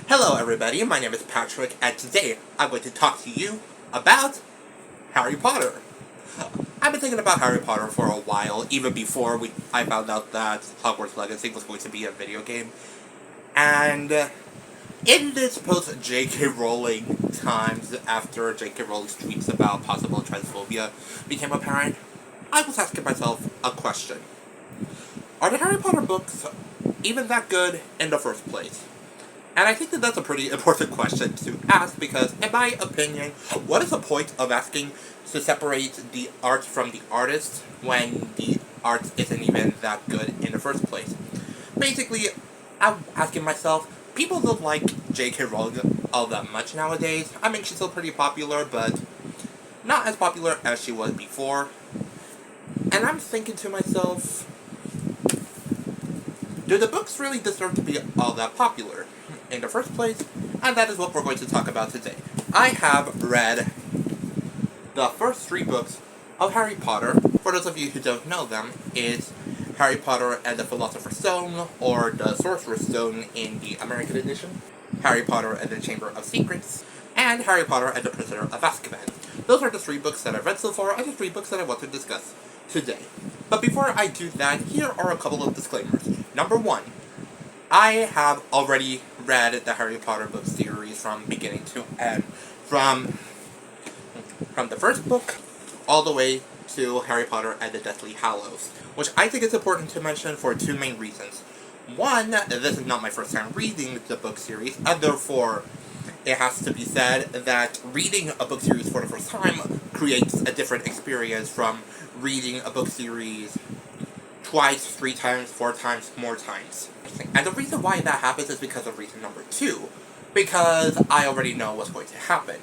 Hello everybody, my name is Patrick, and today I'm going to talk to you about Harry Potter. I've been thinking about Harry Potter for a while, even before I found out that Hogwarts Legacy was going to be a video game. And in this post-J.K. Rowling times, after J.K. Rowling's tweets about possible transphobia became apparent, I was asking myself a question. Are the Harry Potter books even that good in the first place? And I think that that's a pretty important question to ask because, in my opinion, what is the point of asking to separate the art from the artist when the art isn't even that good in the first place? Basically, I'm asking myself, people don't like J.K. Rowling all that much nowadays. I mean, she's still pretty popular, but not as popular as she was before. And I'm thinking to myself, do the books really deserve to be all that popular in the first place? And that is what we're going to talk about today. I have read the first 3 books of Harry Potter. For those of you who don't know them, it's Harry Potter and the Philosopher's Stone, or the Sorcerer's Stone in the American edition, Harry Potter and the Chamber of Secrets, and Harry Potter and the Prisoner of Azkaban. Those are the 3 books that I've read so far, and the 3 books that I want to discuss today. But before I do that, here are a couple of disclaimers. Number 1, I have already read the Harry Potter book series from beginning to end, from the first book all the way to Harry Potter and the Deathly Hallows, which I think is important to mention for 2 main reasons. One, this is not my first time reading the book series, and therefore it has to be said that reading a book series for the first time creates a different experience from reading a book series twice, 3 times, 4 times, more times. And the reason why that happens is because of reason number 2. Because I already know what's going to happen.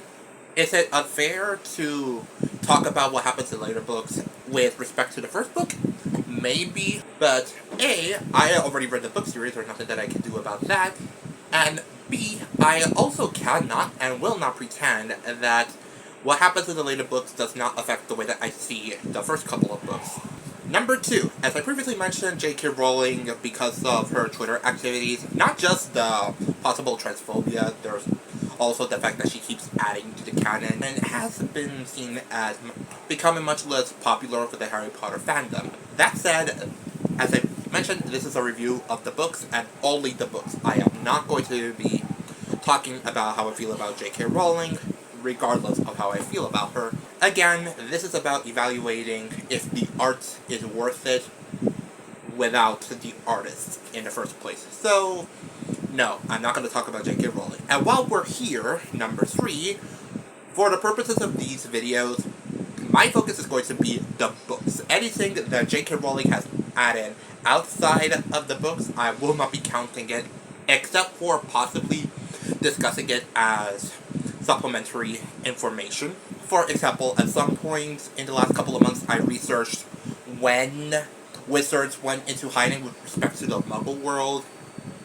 Is it unfair to talk about what happens in later books with respect to the first book? Maybe. But A, I already read the book series, there's nothing that I can do about that. And B, I also cannot and will not pretend that what happens in the later books does not affect the way that I see the first couple of books. Number 2, as I previously mentioned, J.K. Rowling, because of her Twitter activities, not just the possible transphobia, there's also the fact that she keeps adding to the canon, and has been seen as becoming much less popular for the Harry Potter fandom. That said, as I mentioned, this is a review of the books, and only the books. I am not going to be talking about how I feel about J.K. Rowling, regardless of how I feel about her. Again, this is about evaluating if the art is worth it without the artist in the first place. So, no, I'm not going to talk about J.K. Rowling. And while we're here, number 3, for the purposes of these videos, my focus is going to be the books. Anything that J.K. Rowling has added outside of the books, I will not be counting it, except for possibly discussing it as supplementary information. For example, at some point in the last couple of months, I researched when wizards went into hiding with respect to the Muggle world,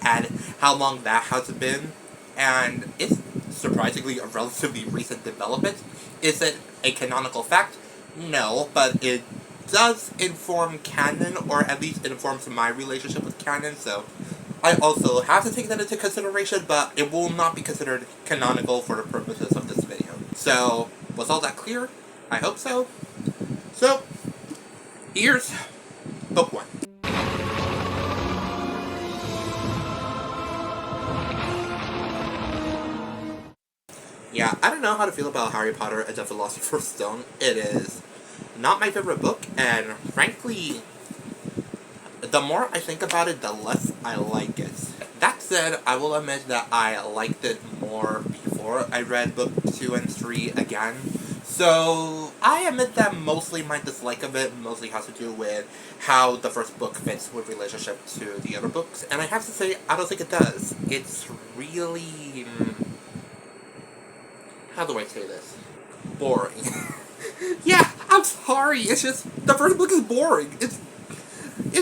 and how long that has been, and it's surprisingly a relatively recent development. Is it a canonical fact? No, but it does inform canon, or at least it informs my relationship with canon, so I also have to take that into consideration, but it will not be considered canonical for the purposes of this video. So, was all that clear? I hope so. So, here's book 1. Yeah, I don't know how to feel about Harry Potter and the Philosopher's Stone. It is not my favorite book, and frankly, the more I think about it, the less I like it. That said, I will admit that I liked it more before I read book 2 and 3 again. So, I admit that mostly my dislike of it mostly has to do with how the first book fits with relationship to the other books. And I have to say, I don't think it does. It's really... how do I say this? Boring. Yeah, I'm sorry, it's just, the first book is boring. It's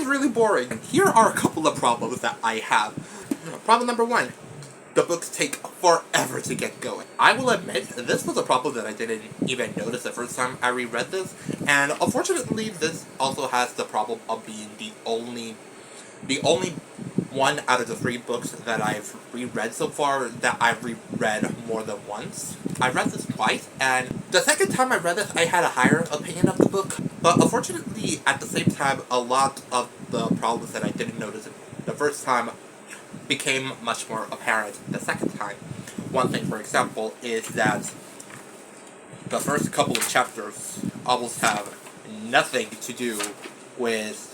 really boring. Here are a couple of problems that I have. Problem number 1, the books take forever to get going. I will admit, this was a problem that I didn't even notice the first time I reread this, and unfortunately this also has the problem of being the only one out of the 3 books that I've reread so far that I've reread more than once. I read this twice, and the second time I read this, I had a higher opinion of the book. But unfortunately, at the same time, a lot of the problems that I didn't notice the first time became much more apparent the second time. One thing, for example, is that the first couple of chapters almost have nothing to do with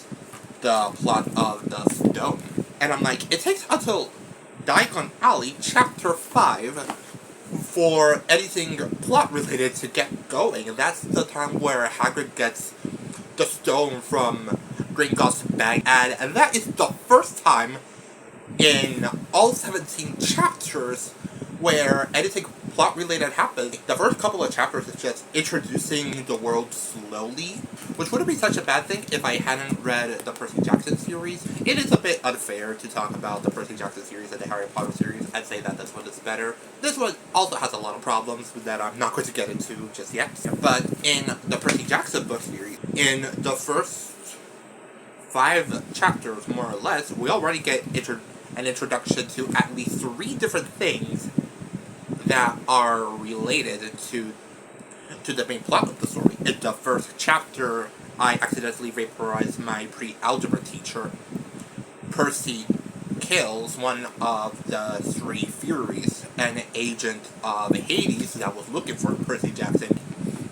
the plot of the stone. And I'm like, it takes until Diagon Alley, chapter 5, for anything plot related to get going. And that's the time where Hagrid gets the stone from Gringotts' bag. And that is the first time in all 17 chapters where anything plot related happens. The first couple of chapters is just introducing the world slowly, which wouldn't be such a bad thing if I hadn't read the Percy Jackson series. It is a bit unfair to talk about the Percy Jackson series and the Harry Potter series and say that this one is better. This one also has a lot of problems that I'm not going to get into just yet. But in the Percy Jackson book series, in the first 5 chapters, more or less, we already get an introduction to at least 3 different things that are related to the main plot of the story. In the first chapter, I accidentally vaporized my pre-algebra teacher. Percy kills one of the 3 Furies, an agent of Hades that was looking for Percy Jackson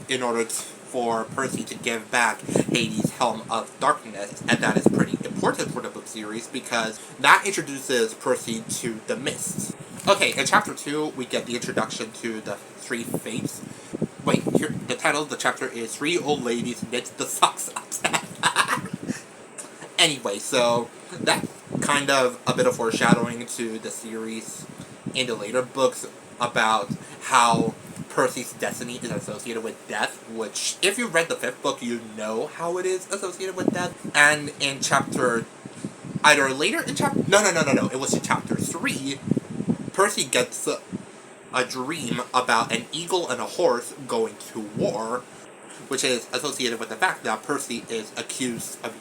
in order for Percy to give back Hades' Helm of Darkness, and that is pretty important for the book series because that introduces Percy to the Mist. Okay, in chapter 2, we get the introduction to the 3 Fates. Wait, here, the title of the chapter is 3 Old Ladies Knit the Socks Up. Anyway, so that's kind of a bit of foreshadowing to the series in the later books about how Percy's destiny is associated with death, which, if you read the 5th book, you know how it is associated with death. And in chapter... either later in chapter... No, it was in chapter 3, Percy gets a dream about an eagle and a horse going to war, which is associated with the fact that Percy is accused of...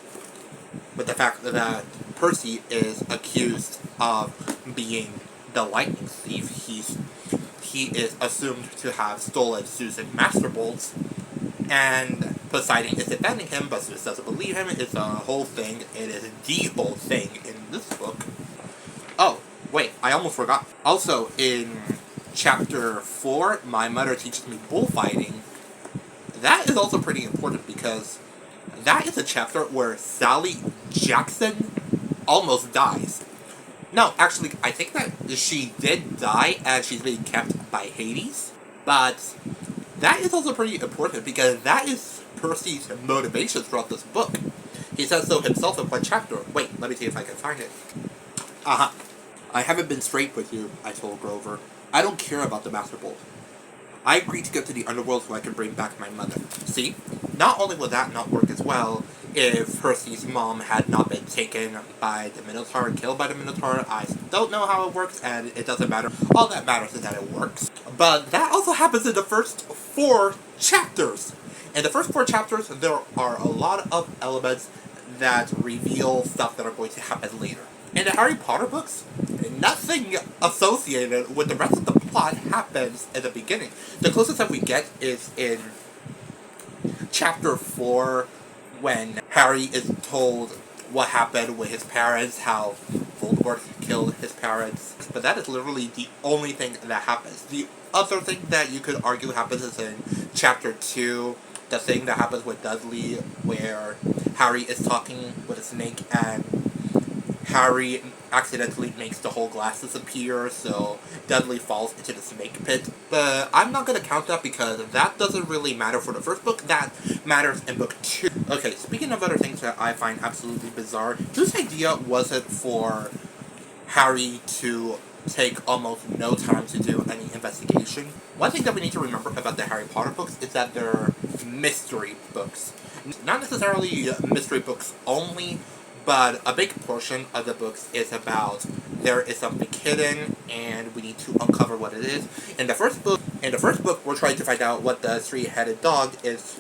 being the lightning thief. He is assumed to have stolen Susan Masterbolt's, and Poseidon is defending him, but Zeus doesn't believe him. It's a whole thing. It is the whole thing in this book. Oh, wait, I almost forgot. Also, in chapter 4, My Mother Teaches Me Bullfighting, that is also pretty important because that is a chapter where Sally Jackson almost dies. No, actually, I think that she did die and she's being kept by Hades, but that is also pretty important because that is Percy's motivation throughout this book. He says so himself in one chapter. Wait, let me see if I can find it. I haven't been straight with you, I told Grover. I don't care about the Master Bolt. I agreed to go to the underworld so I can bring back my mother. See? Not only would that not work as well if Percy's mom had not been taken by the Minotaur and killed by the Minotaur. I don't know how it works, and it doesn't matter. All that matters is that it works. But that also happens in the first 4 chapters. In the first 4 chapters, there are a lot of elements that reveal stuff that are going to happen later. In the Harry Potter books, nothing associated with the rest of the plot happens in the beginning. The closest that we get is in chapter 4, when Harry is told what happened with his parents, how Voldemort killed his parents. But that is literally the only thing that happens. The other thing that you could argue happens is in chapter 2, the thing that happens with Dudley, where Harry is talking with a snake and Harry accidentally makes the whole glass disappear, so Dudley falls into the snake pit. But I'm not going to count that because that doesn't really matter for the first book. That matters in book 2. Okay, speaking of other things that I find absolutely bizarre, whose idea was it for Harry to take almost no time to do any investigation? One thing that we need to remember about the Harry Potter books is that they're mystery books. Not necessarily mystery books only, but a big portion of the books is about there is something hidden and we need to uncover what it is. In the first book, we're trying to find out what the 3-headed dog is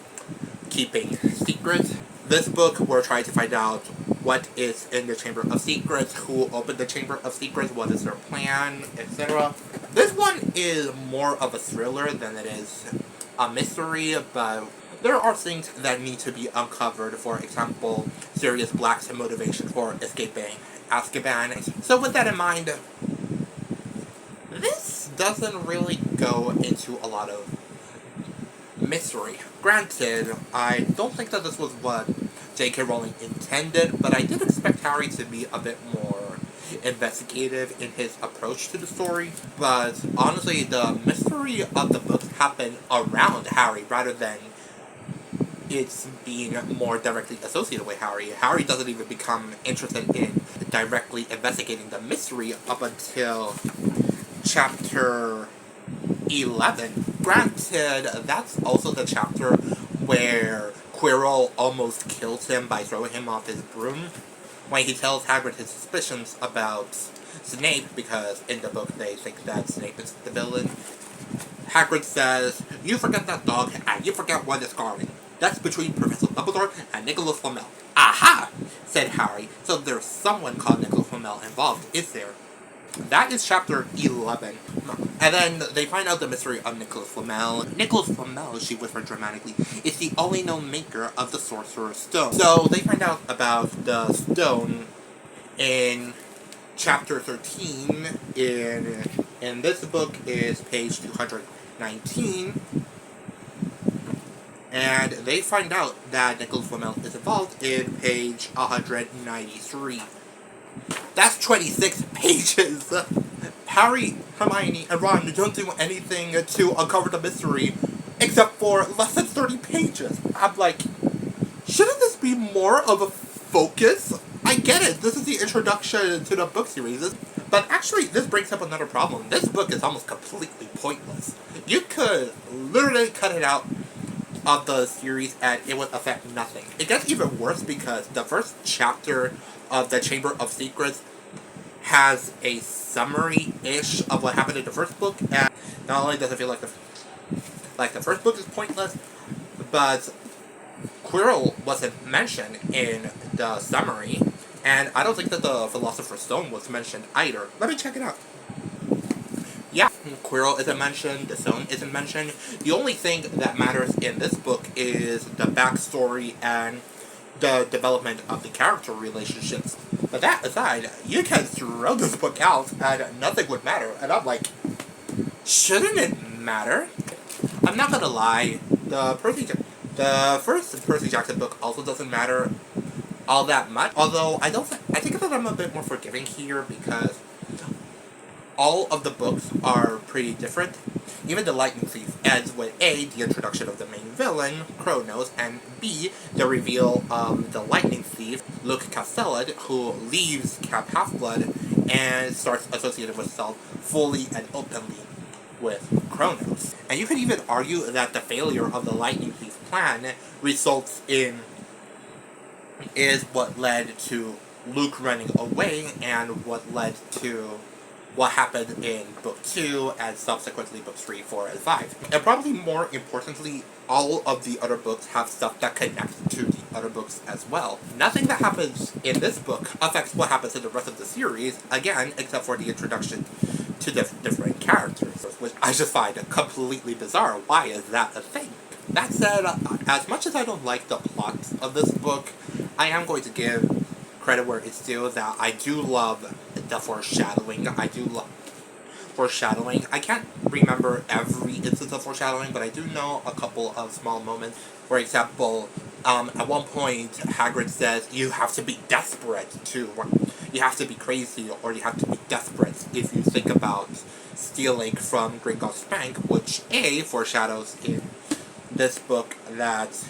keeping secret. This book, we're trying to find out what is in the Chamber of Secrets, who opened the Chamber of Secrets, what is their plan, etc. This one is more of a thriller than it is a mystery, but there are things that need to be uncovered. For example, Sirius Black's motivation for escaping Azkaban. So with that in mind, this doesn't really go into a lot of mystery. Granted, I don't think that this was what J.K. Rowling intended, but I did expect Harry to be a bit more investigative in his approach to the story. But honestly, the mystery of the books happen around Harry rather than it's being more directly associated with Harry. Harry doesn't even become interested in directly investigating the mystery up until chapter 11. Granted, that's also the chapter where Quirrell almost kills him by throwing him off his broom, when he tells Hagrid his suspicions about Snape, because in the book they think that Snape is the villain. Hagrid says, "You forget that dog, and you forget what is guarding. That's between Professor Dumbledore and Nicholas Flamel." "Aha!" said Harry. "So there's someone called Nicholas Flamel involved, is there?" That is chapter 11. And then they find out the mystery of Nicholas Flamel. Nicholas Flamel, she whispered dramatically, is the only known maker of the Sorcerer's Stone. So they find out about the stone in chapter 13. In this book is page 219. And they find out that Nicholas Flamel is involved in page 193. That's 26 pages! Harry, Hermione, and Ron don't do anything to uncover the mystery except for less than 30 pages. I'm like, shouldn't this be more of a focus? I get it, this is the introduction to the book series, but actually this brings up another problem. This book is almost completely pointless. You could literally cut it out of the series and it would affect nothing. It gets even worse because the first chapter of the Chamber of Secrets has a summary-ish of what happened in the first book, and not only does it feel like the first book is pointless, but Quirrell wasn't mentioned in the summary, and I don't think that the Philosopher's Stone was mentioned either. Let me check it out. Yeah, Quirrell isn't mentioned, the stone isn't mentioned. The only thing that matters in this book is the backstory and the development of the character relationships. But that aside, you can throw this book out and nothing would matter. And I'm like, shouldn't it matter? I'm not gonna lie, the first Percy Jackson book also doesn't matter all that much. Although I think that I'm a bit more forgiving here because all of the books are pretty different. Even The Lightning Thief ends with A, the introduction of the main villain, Kronos, and B, the reveal of the Lightning Thief, Luke Castellan, who leaves Camp Half-Blood and starts associating himself fully and openly with Kronos. And you could even argue that the failure of the Lightning Thief plan is what led to Luke running away and what led to what happened in Book 2 and subsequently Books 3, 4, and 5. And probably more importantly, all of the other books have stuff that connects to the other books as well. Nothing that happens in this book affects what happens in the rest of the series, again, except for the introduction to different characters, which I just find completely bizarre. Why is that a thing? That said, as much as I don't like the plot of this book, I am going to give credit where it's due that I do love the foreshadowing. I do love foreshadowing. I can't remember every instance of foreshadowing, but I do know a couple of small moments. For example, at one point, Hagrid says, you have to be desperate you have to be crazy, or you have to be desperate if you think about stealing from Gringotts Bank, which A, foreshadows in this book that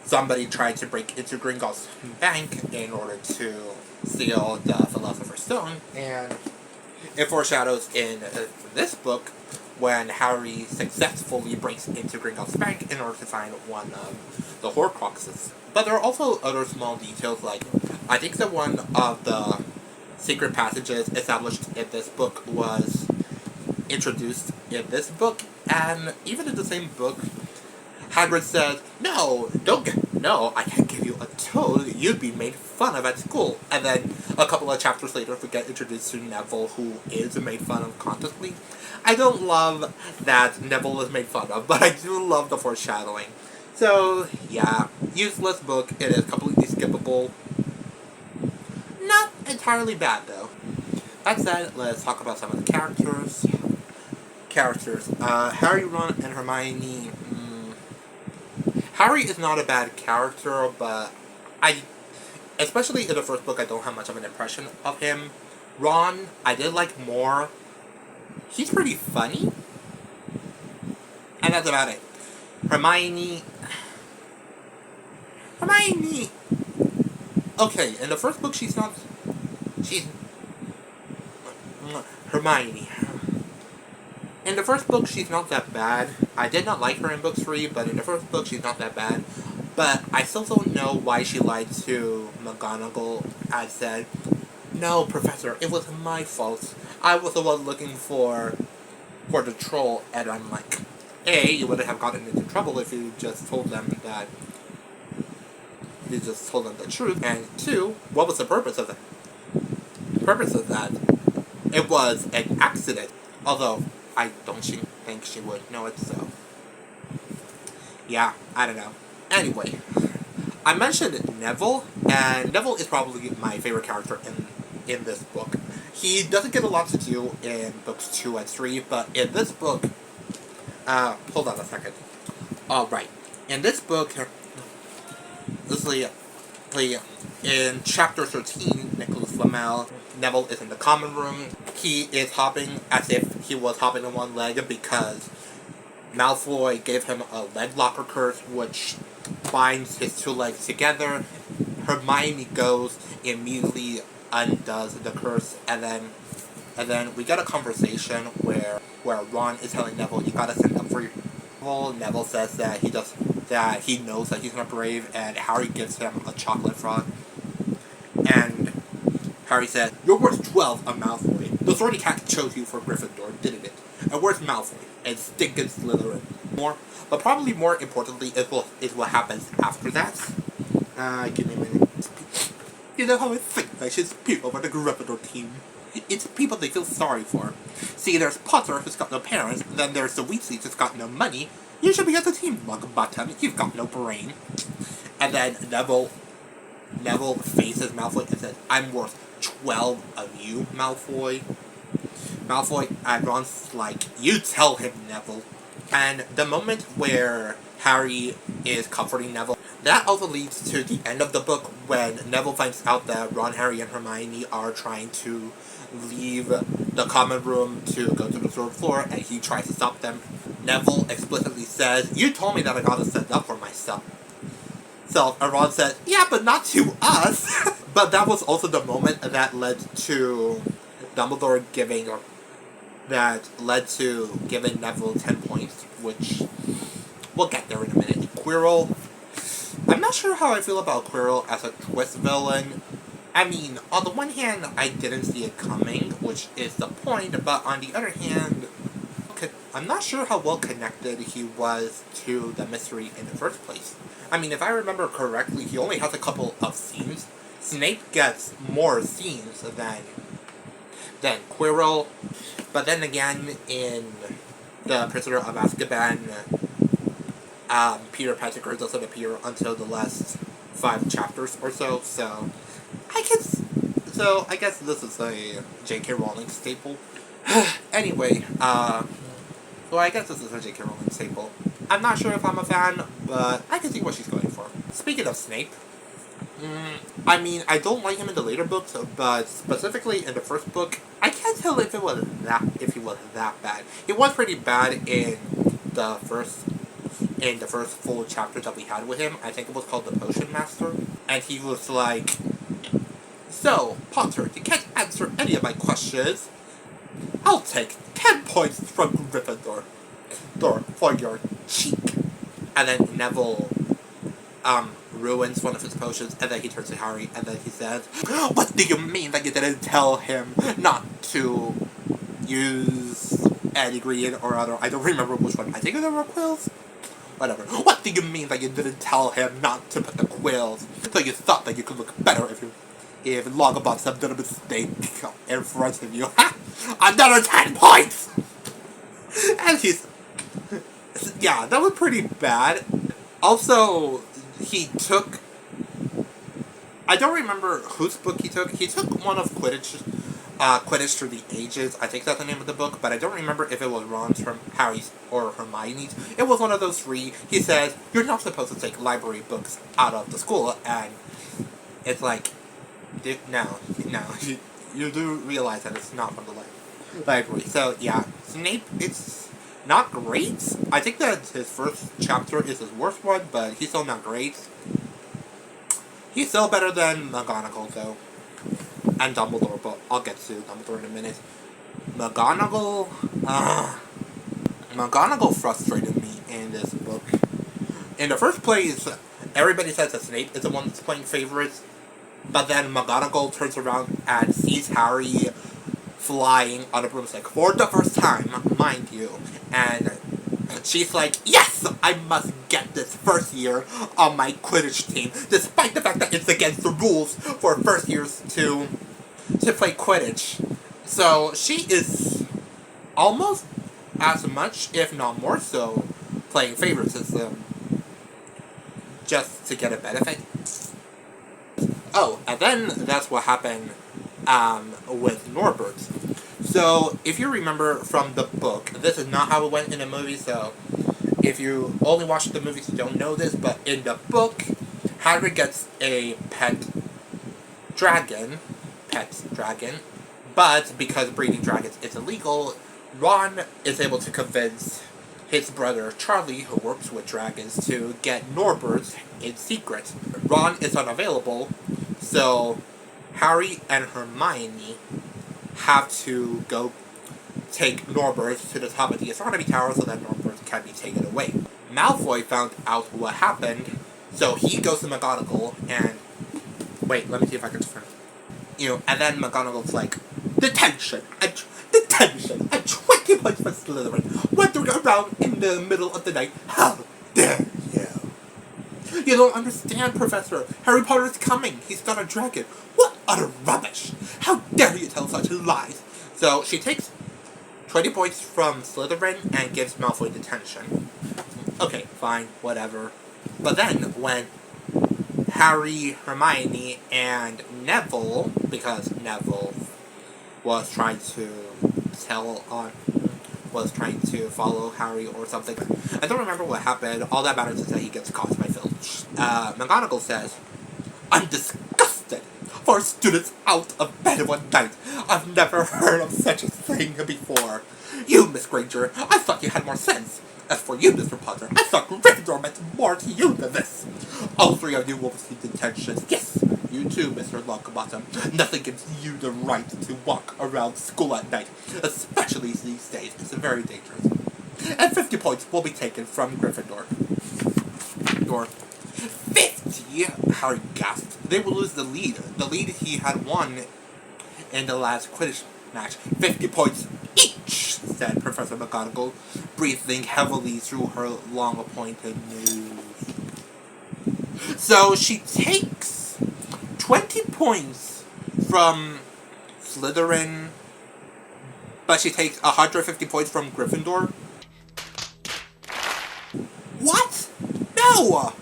somebody tried to break into Gringotts Bank in order to steal the Philosopher's Stone, and it foreshadows in this book when Harry successfully breaks into Gringotts Bank in order to find one of the Horcruxes. But there are also other small details, like, I think that one of the secret passages established in this book was introduced in this book, and even in the same book, Hagrid says, no, I can't give you a told you'd be made fun of at school. And then a couple of chapters later, we get introduced to Neville, who is made fun of constantly. I don't love that Neville is made fun of, but I do love the foreshadowing. So, yeah, useless book. It is completely skippable. Not entirely bad, though. That said, let's talk about some of the characters. Harry, Ron, and Hermione. Harry is not a bad character, but especially in the first book, I don't have much of an impression of him. Ron, I did like more. He's pretty funny. And that's about it. Hermione. Okay, in the first book, she's Hermione. In the first book, she's not that bad. I did not like her in book 3, but in the first book, she's not that bad. But I still don't know why she lied to McGonagall and said, "No, Professor, it was my fault. I was the one looking for the troll." And I'm like, A, you wouldn't have gotten into trouble if you just told them that. You just told them the truth. And 2, what was the purpose of it? The purpose of that, it was an accident. Although, I don't think she would know it, so. Yeah, I don't know. Anyway, I mentioned Neville, and Neville is probably my favorite character in this book. He doesn't get a lot to do in books 2 and 3, but in this book, hold on a second. Alright, in this book, in chapter 13, Nicholas Flamel, Neville is in the common room. He is hopping as if he was hopping on one leg because Malfoy gave him a leg locker curse, which binds his 2 legs together. Hermione goes, immediately undoes the curse, and then we get a conversation where Ron is telling Neville, "You gotta stand up for your." Neville says that he knows that he's not brave, and Harry gives him a chocolate frog. And Harry says, "You're worth 12 of Malfoy. The Sorority Cat chose you for Gryffindor, didn't it? And where's Malfoy? And stinking Slytherin." But probably more importantly is what happens after that. Give me a minute. You know how I think that she's people for the Gryffindor team? It's people they feel sorry for. See, there's Potter, who's got no parents, then there's the Weasleys, who's got no money. You should be at the team, Mug-Bottom. You've got no brain. And then Neville faces Malfoy and says, "I'm worth 12 of you, Malfoy." Malfoy, and Ron's like, "You tell him, Neville." And the moment where Harry is comforting Neville, that also leads to the end of the book when Neville finds out that Ron, Harry, and Hermione are trying to leave the common room to go to the 3rd floor, and he tries to stop them. Neville explicitly says, "You told me that I gotta stand up for myself." And Ron says, "Yeah, but not to us." But that was also the moment that led to Dumbledore giving Neville 10 points, which we'll get there in a minute. Quirrell. I'm not sure how I feel about Quirrell as a twist villain. I mean, on the one hand, I didn't see it coming, which is the point, but on the other hand, I'm not sure how well connected he was to the mystery in the first place. I mean, if I remember correctly, he only has a couple of scenes. Snape gets more scenes than Quirrell, but then again, in the Prisoner of Azkaban, Peter Pettigrew doesn't appear until the last 5 chapters or so, so I guess this is a J.K. Rowling staple. Anyway, well, I guess this is a J.K. Rowling staple. I'm not sure if I'm a fan, but I can see what she's going for. Speaking of Snape, I mean, I don't like him in the later books, but specifically in the first book, I can't tell if he was that bad. He was pretty bad in the first full chapter that we had with him. I think it was called The Potion Master, and he was like, "So, Potter, you can't answer any of my questions. I'll take 10 points from Gryffindor for your cheek." And then Neville ruins one of his potions, and then he turns to Harry, and then he says, "What do you mean that you didn't tell him not to use an ingredient or other?" I don't remember which one. I think there were quills. Whatever. What do you mean that you didn't tell him not to put the quills? So you thought that you could look better if Longbottom did a mistake in front of you. Another 10 points! And he's... Yeah, that was pretty bad. Also, he took... I don't remember whose book he took. He took one of Quidditch Through the Ages. I think that's the name of the book, but I don't remember if it was Ron's, Harry's, or Hermione's. It was one of those three. He says, you're not supposed to take library books out of the school, and it's like, no, you do realize that it's not from the library. So, yeah, Snape, it's not great. I think that his first chapter is his worst one, but he's still not great. He's still better than McGonagall, though. And Dumbledore, but I'll get to Dumbledore in a minute. McGonagall frustrated me in this book. In the first place, everybody says that Snape is the one that's playing favorites, but then McGonagall turns around and sees Harry flying on a broomstick for the first time, mind you, and she's like, yes, I must get this first year on my Quidditch team, despite the fact that it's against the rules for first years to play Quidditch. So she is almost as much, if not more so, playing favoritism just to get a benefit. Oh, and then that's what happened with Norbert. So, if you remember from the book, this is not how it went in the movie, so if you only watched the movies, you don't know this, but in the book, Harry gets a pet dragon, but because breeding dragons is illegal, Ron is able to convince his brother Charlie, who works with dragons, to get Norbert in secret. Ron is unavailable, so Harry and Hermione have to go take Norbert to the top of the astronomy tower so that Norbert can be taken away. Malfoy found out what happened, so he goes to McGonagall and... Wait, let me see if I can turn it. And then McGonagall's like, detention, and 20 points for Slytherin, wandering around in the middle of the night. How dare you? You don't understand, Professor. Harry Potter's coming. He's got a dragon. What utter rubbish! How dare you tell such lies? So she takes 20 points from Slytherin and gives Malfoy detention. Okay, fine, whatever. But then, when Harry, Hermione, and Neville, because Neville was trying to follow Harry or something. I don't remember what happened. All that matters is that he gets caught by Filch. McGonagall says, I'm disgusted for students out of bed one night. I've never heard of such a thing before. You, Miss Granger, I thought you had more sense. As for you, Mr. Potter, I thought Gryffindor meant more to you than this. All three of you will receive detention. Yes, you too, Mr. Longbottom. Nothing gives you the right to walk around school at night, especially these days. It's very dangerous. And 50 points will be taken from Gryffindor. 50? Harry gasped. They will lose the lead. The lead he had won in the last Quidditch match. 50 points each, said Professor McGonagall, breathing heavily through her long-appointed nose. So she takes 20 points from Slytherin, but she takes 150 points from Gryffindor? What? No!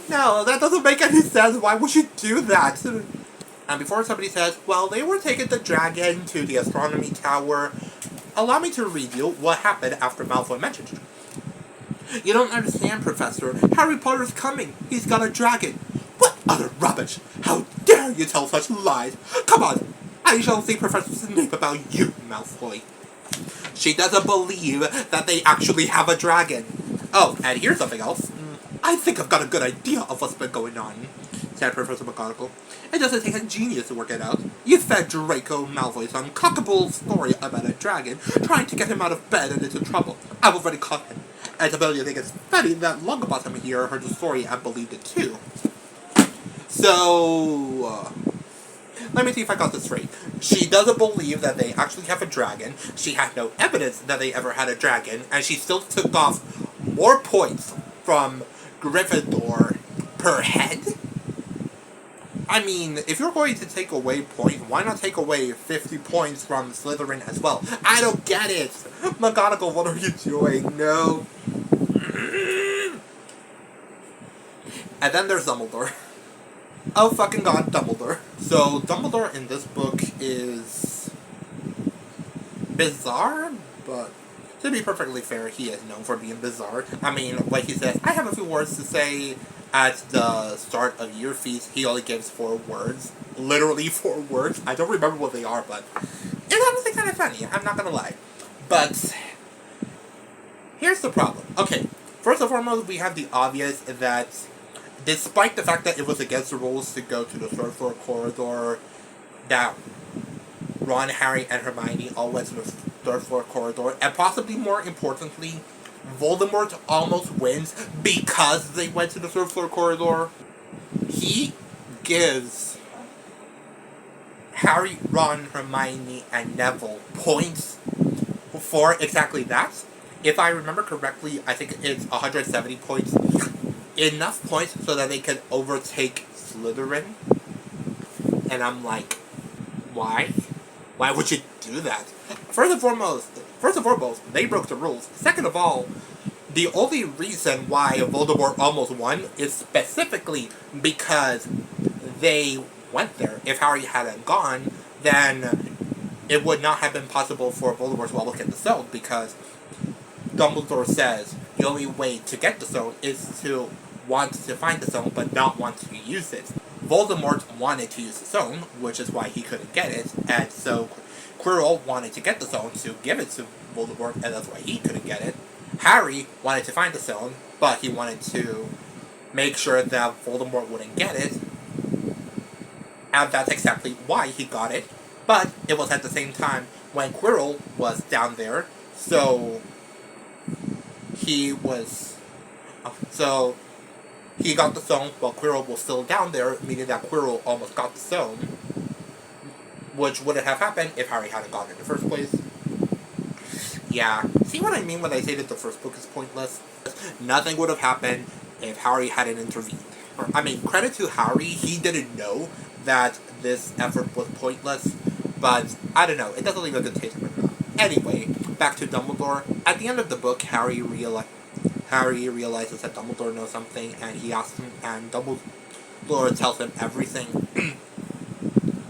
No, that doesn't make any sense. Why would you do that? And before somebody says, well, they were taking the dragon to the astronomy tower, allow me to read you what happened after Malfoy mentioned it. You don't understand, Professor. Harry Potter's coming. He's got a dragon. What utter rubbish! How dare you tell such lies! Come on! I shall see Professor Snape about you, Malfoy. She doesn't believe that they actually have a dragon. Oh, and here's something else. I think I've got a good idea of what's been going on, said Professor McGonagall. It doesn't take a genius to work it out. You fed Draco Malfoy some cockable story about a dragon, trying to get him out of bed and into trouble. I've already caught him. And to you think it's funny that Longbottom here heard the story and believed it too. So, let me see if I got this straight. She doesn't believe that they actually have a dragon. She had no evidence that they ever had a dragon, and she still took off more points from Gryffindor per head. I mean, if you're going to take away points, why not take away 50 points from Slytherin as well? I don't get it! McGonagall, what are you doing? No. And then there's Dumbledore. Oh fucking god, Dumbledore. So, Dumbledore in this book is bizarre, but to be perfectly fair, he is known for being bizarre. I mean, like he says, I have a few words to say. At the start of your feast, he only gives 4 words. Literally 4 words. I don't remember what they are, but it's honestly kind of funny. I'm not gonna lie. But here's the problem. Okay, first and foremost, we have the obvious that despite the fact that it was against the rules to go to the 3rd floor corridor, that Ron, Harry, and Hermione all went to the 3rd floor corridor, and possibly more importantly, Voldemort almost wins because they went to the 3rd floor corridor. He gives Harry, Ron, Hermione, and Neville points for exactly that. If I remember correctly, I think it's 170 points. Enough points so that they can overtake Slytherin. And I'm like, why? Why would you do that? First and foremost, they broke the rules. Second of all, the only reason why Voldemort almost won is specifically because they went there. If Harry hadn't gone, then it would not have been possible for Voldemort to look at the stone, because Dumbledore says the only way to get the stone is to want to find the stone but not want to use it. Voldemort wanted to use the stone, which is why he couldn't get it, and so Quirrell wanted to get the stone to give it to Voldemort, and that's why he couldn't get it. Harry wanted to find the stone, but he wanted to make sure that Voldemort wouldn't get it, and that's exactly why he got it. But it was at the same time when Quirrell was down there, so he got the stone while Quirrell was still down there, meaning that Quirrell almost got the stone, which wouldn't have happened if Harry hadn't gone in the first place. Yeah, see what I mean when I say that the first book is pointless? Nothing would have happened if Harry hadn't intervened. I mean, credit to Harry, he didn't know that this effort was pointless, but I don't know, it doesn't leave a good taste in my mouth. Anyway, back to Dumbledore. At the end of the book, Harry realizes that Dumbledore knows something, and he asks him, and Dumbledore tells him everything.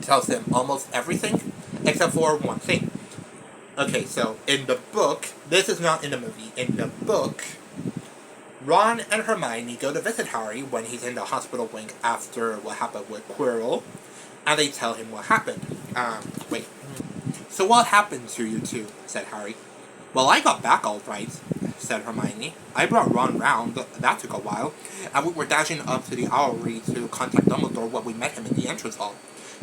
Tells him almost everything, except for one thing. Okay, so in the book, this is not in the movie, in the book, Ron and Hermione go to visit Harry when he's in the hospital wing after what happened with Quirrell, and they tell him what happened. Wait. So what happened to you two? Said Harry. Well, I got back all right, said Hermione. I brought Ron round, that took a while, and we were dashing up to the Owlery to contact Dumbledore when we met him in the entrance hall.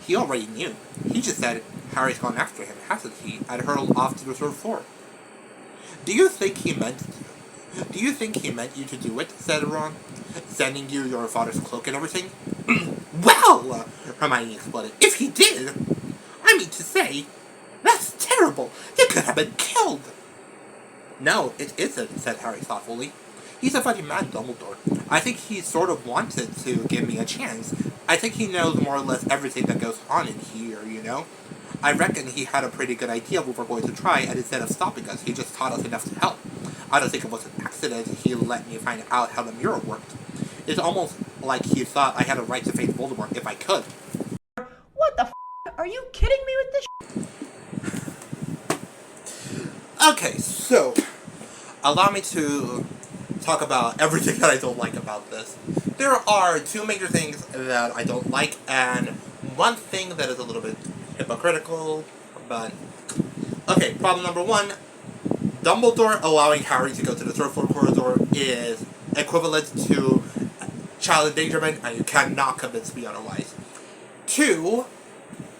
He already knew. He just said, Harry's gone after him, hasn't he? And hurled off to the 3rd floor. Do you think he meant you to do it? Said Ron. Sending you your father's cloak and everything? Well, Hermione exploded. If he did, I mean to say, that's terrible. You could have been killed. No, it isn't, said Harry thoughtfully. He's a funny man, Dumbledore. I think he sort of wanted to give me a chance. I think he knows more or less everything that goes on in here, you know? I reckon he had a pretty good idea of what we're going to try, and instead of stopping us, he just taught us enough to help. I don't think it was an accident he let me find out how the mirror worked. It's almost like he thought I had a right to face Voldemort if I could. What the f***? Are you kidding me with this Okay, so, allow me to talk about everything that I don't like about this. There are 2 major things that I don't like, and one thing that is a little bit hypocritical, but... Okay, problem number 1, Dumbledore allowing Harry to go to the 3rd floor corridor is equivalent to child endangerment, and you cannot convince me otherwise. 2,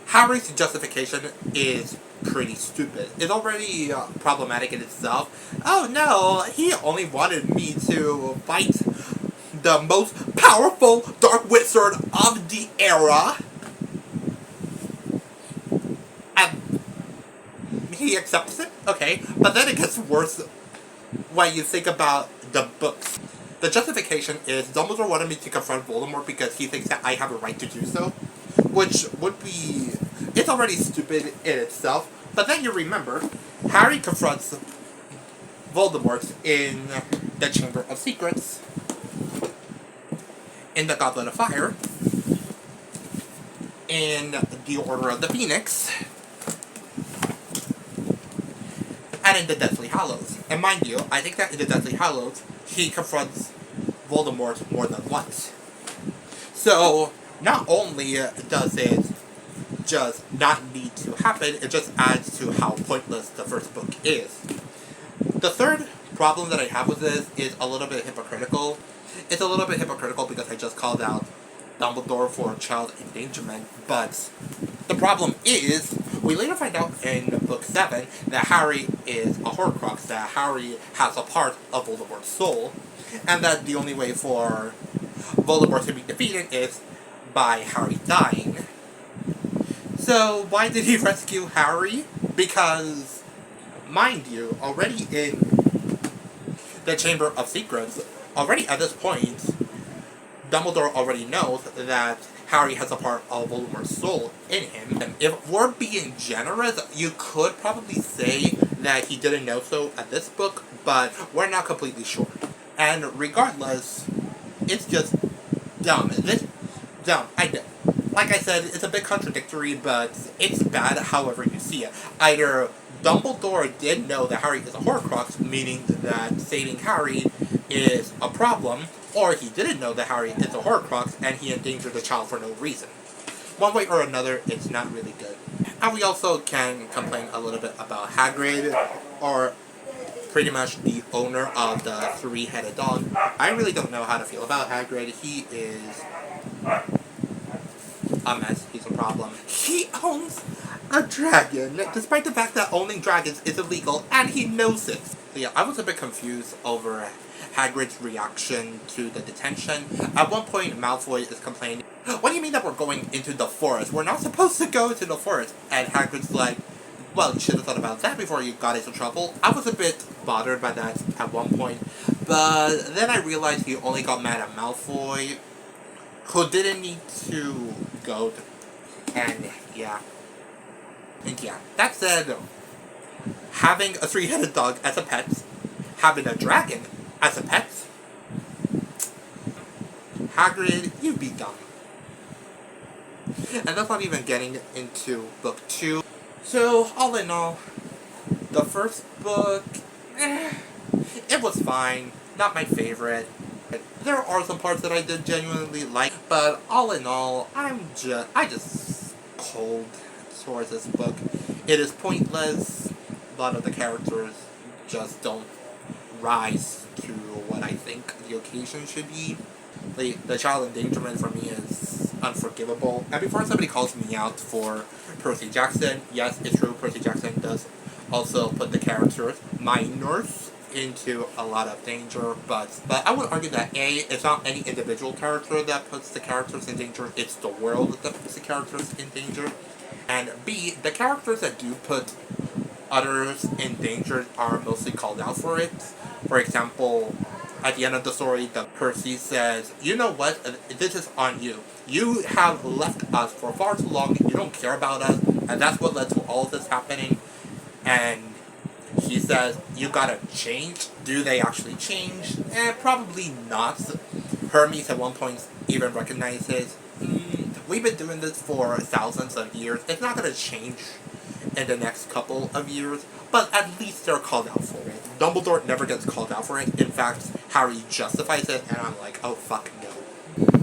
Harry's justification is pretty stupid. It's already problematic in itself. Oh no, he only wanted me to fight the most powerful dark wizard of the era. he accepts it, okay, but then it gets worse when you think about the books. The justification is Dumbledore wanted me to confront Voldemort because he thinks that I have a right to do so, which would be... It's already stupid in itself, but then you remember, Harry confronts Voldemort in the Chamber of Secrets, in the Goblet of Fire, in the Order of the Phoenix, and in the Deathly Hallows. And mind you, I think that in the Deathly Hallows, he confronts Voldemort more than once. So, not only does it just not need to happen, it just adds to how pointless the first book is. The third problem that I have with this is a little bit hypocritical. It's a little bit hypocritical because I just called out Dumbledore for child endangerment, but the problem is, we later find out in Book 7 that Harry is a Horcrux, that Harry has a part of Voldemort's soul, and that the only way for Voldemort to be defeated is by Harry dying. So, why did he rescue Harry? Because, mind you, already in the Chamber of Secrets, already at this point, Dumbledore already knows that Harry has a part of Voldemort's soul in him. And if we're being generous, you could probably say that he didn't know so at this book, but we're not completely sure. And regardless, it's just dumb. Dumb. Like I said, it's a bit contradictory, but it's bad however you see it. Either Dumbledore did know that Harry is a Horcrux, meaning that saving Harry is a problem, or he didn't know that Harry is a Horcrux and he endangered the child for no reason. One way or another, it's not really good. And we also can complain a little bit about Hagrid, or pretty much the owner of the three-headed dog. I really don't know how to feel about Hagrid. He is a mess. He's a problem. He owns a dragon, despite the fact that owning dragons is illegal, and he knows it. So yeah, I was a bit confused over Hagrid's reaction to the detention. At one point, Malfoy is complaining, "What do you mean that we're going into the forest? We're not supposed to go into the forest." And Hagrid's like, "Well, you should have thought about that before you got into trouble." I was a bit bothered by that at one point, but then I realized he only got mad at Malfoy, who didn't need to go. And yeah. And yeah, that said, having a three-headed dog as a pet, having a dragon as a pet, Hagrid, you'd be dumb. And that's not even getting into book 2. So, all in all, the first book, it was fine. Not my favorite. There are some parts that I did genuinely like, but all in all, I just cold towards this book. It is pointless. A lot of the characters just don't rise to what I think the occasion should be. The child endangerment for me is unforgivable. And before somebody calls me out for Percy Jackson, yes, it's true, Percy Jackson does also put the characters, minors, into a lot of danger, but I would argue that A, it's not any individual character that puts the characters in danger, it's the world that puts the characters in danger. And B, the characters that do put others in danger are mostly called out for it. For example, at the end of the story, Percy says, "You know what, this is on you. You have left us for far too long, you don't care about us, and that's what led to all of this happening." And he says, "You gotta change." Do they actually change? Probably not. Hermes at one point even recognizes, we've been doing this for thousands of years. It's not gonna change in the next couple of years, but at least they're called out for it. Dumbledore never gets called out for it. In fact, Harry justifies it, and I'm like, oh fuck no.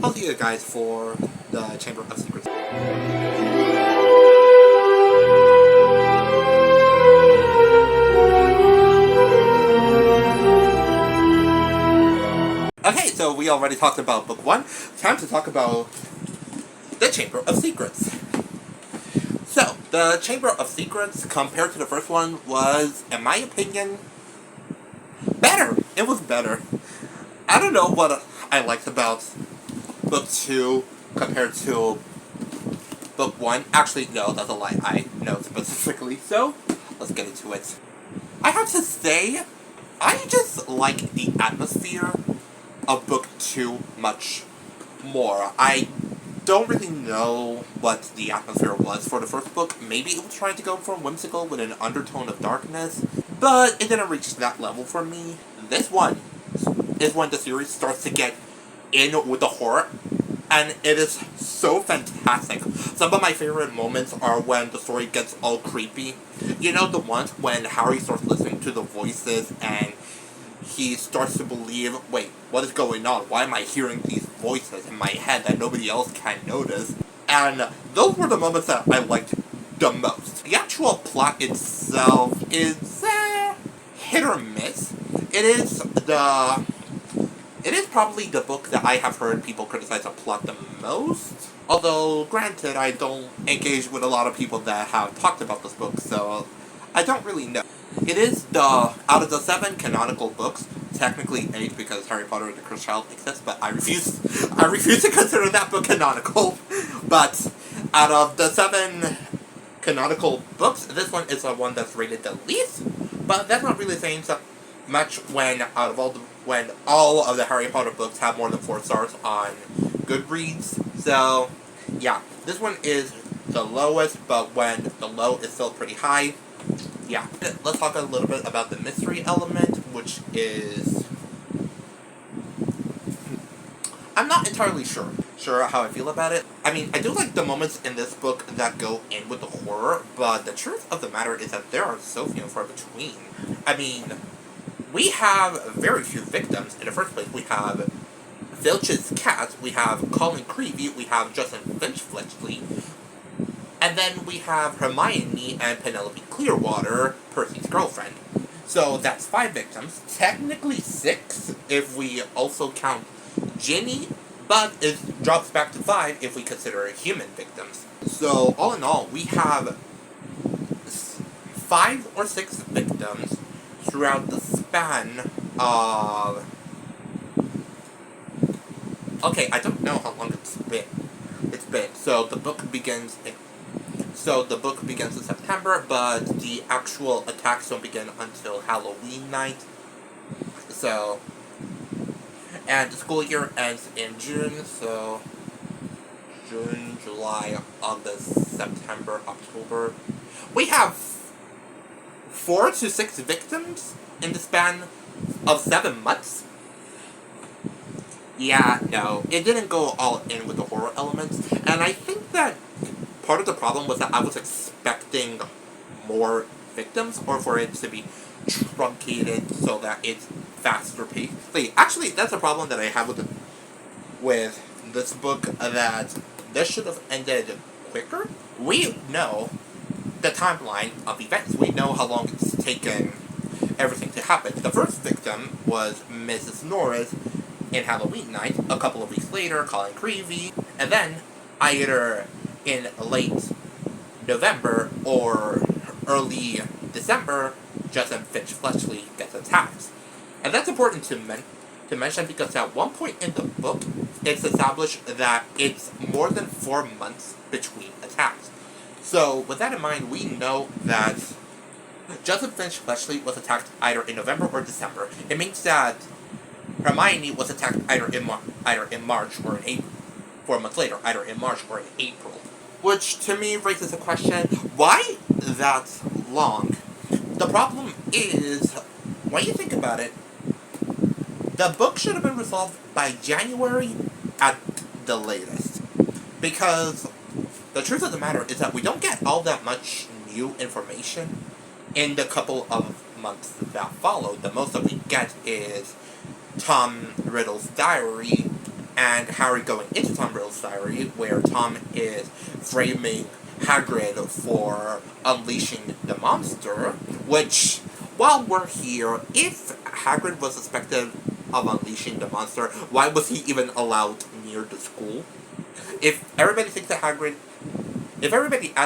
I'll see you guys for the Chamber of Secrets. Okay, so we already talked about book 1. Time to talk about the Chamber of Secrets. So, the Chamber of Secrets, compared to the first one, was, in my opinion, better. It was better. I don't know what I liked about book 2 compared to book 1. Actually, no, that's a lie. I know specifically. So, let's get into it. I have to say, I just like the atmosphere of book 2 much more. I don't really know what the atmosphere was for the first book. Maybe it was trying to go for whimsical with an undertone of darkness, but it didn't reach that level for me. This one is when the series starts to get in with the horror, and it is so fantastic. Some of my favorite moments are when the story gets all creepy. You know, the ones when Harry starts listening to the voices and he starts to believe, wait, what is going on? Why am I hearing these voices in my head that nobody else can notice? And those were the moments that I liked the most. The actual plot itself is hit or miss. It is probably the book that I have heard people criticize the plot the most. Although, granted, I don't engage with a lot of people that have talked about this book, so I don't really know. It is out of the 7 canonical books, technically 8 because Harry Potter and the Cursed Child exists, but I refuse to consider that book canonical. But out of the 7 canonical books, this one is the one that's rated the least, but that's not really saying so much when all of the Harry Potter books have more than 4 stars on Goodreads. So, yeah, this one is the lowest, but when the low is still pretty high. Yeah. Let's talk a little bit about the mystery element, which is... I'm not entirely sure how I feel about it. I mean, I do like the moments in this book that go in with the horror, but the truth of the matter is that there are so few and far between. I mean, we have very few victims. In the first place, we have Filch's cat, we have Colin Creevey, we have Justin Finch-Fletchley, and then we have Hermione and Penelope Clearwater, Percy's girlfriend. So that's 5 victims. Technically 6 if we also count Ginny, but it drops back to 5 if we consider human victims. So all in all, we have 5 or 6 victims throughout the span of... Okay, I don't know how long it's been. So the book begins in September, but the actual attacks don't begin until Halloween night. So, and the school year ends in June, so June, July, August, September, October. We have 4 to 6 victims in the span of 7 months. Yeah, no, it didn't go all in with the horror elements, and I think that part of the problem was that I was expecting more victims, or for it to be truncated so that it's faster paced. Actually, that's a problem that I have with this book, that this should have ended quicker. We know the timeline of events. We know how long it's taken everything to happen. The first victim was Mrs. Norris in Halloween night. A couple of weeks later, Colin Creevey, and then either in late November or early December, Justin Finch-Fletchley gets attacked. And that's important to mention because at one point in the book, it's established that it's more than 4 months between attacks. So with that in mind, we know that Justin Finch-Fletchley was attacked either in November or December. It means that Hermione was attacked either in March or in April. 4 months later, either in March or in April. Which, to me, raises a question, why that long? The problem is, when you think about it, the book should have been resolved by January at the latest. Because the truth of the matter is that we don't get all that much new information in the couple of months that follow. The most that we get is Tom Riddle's diary, and Harry going into Tom Riddle's diary, where Tom is framing Hagrid for unleashing the monster, which, while we're here, if Hagrid was suspected of unleashing the monster, why was he even allowed near the school? If everybody at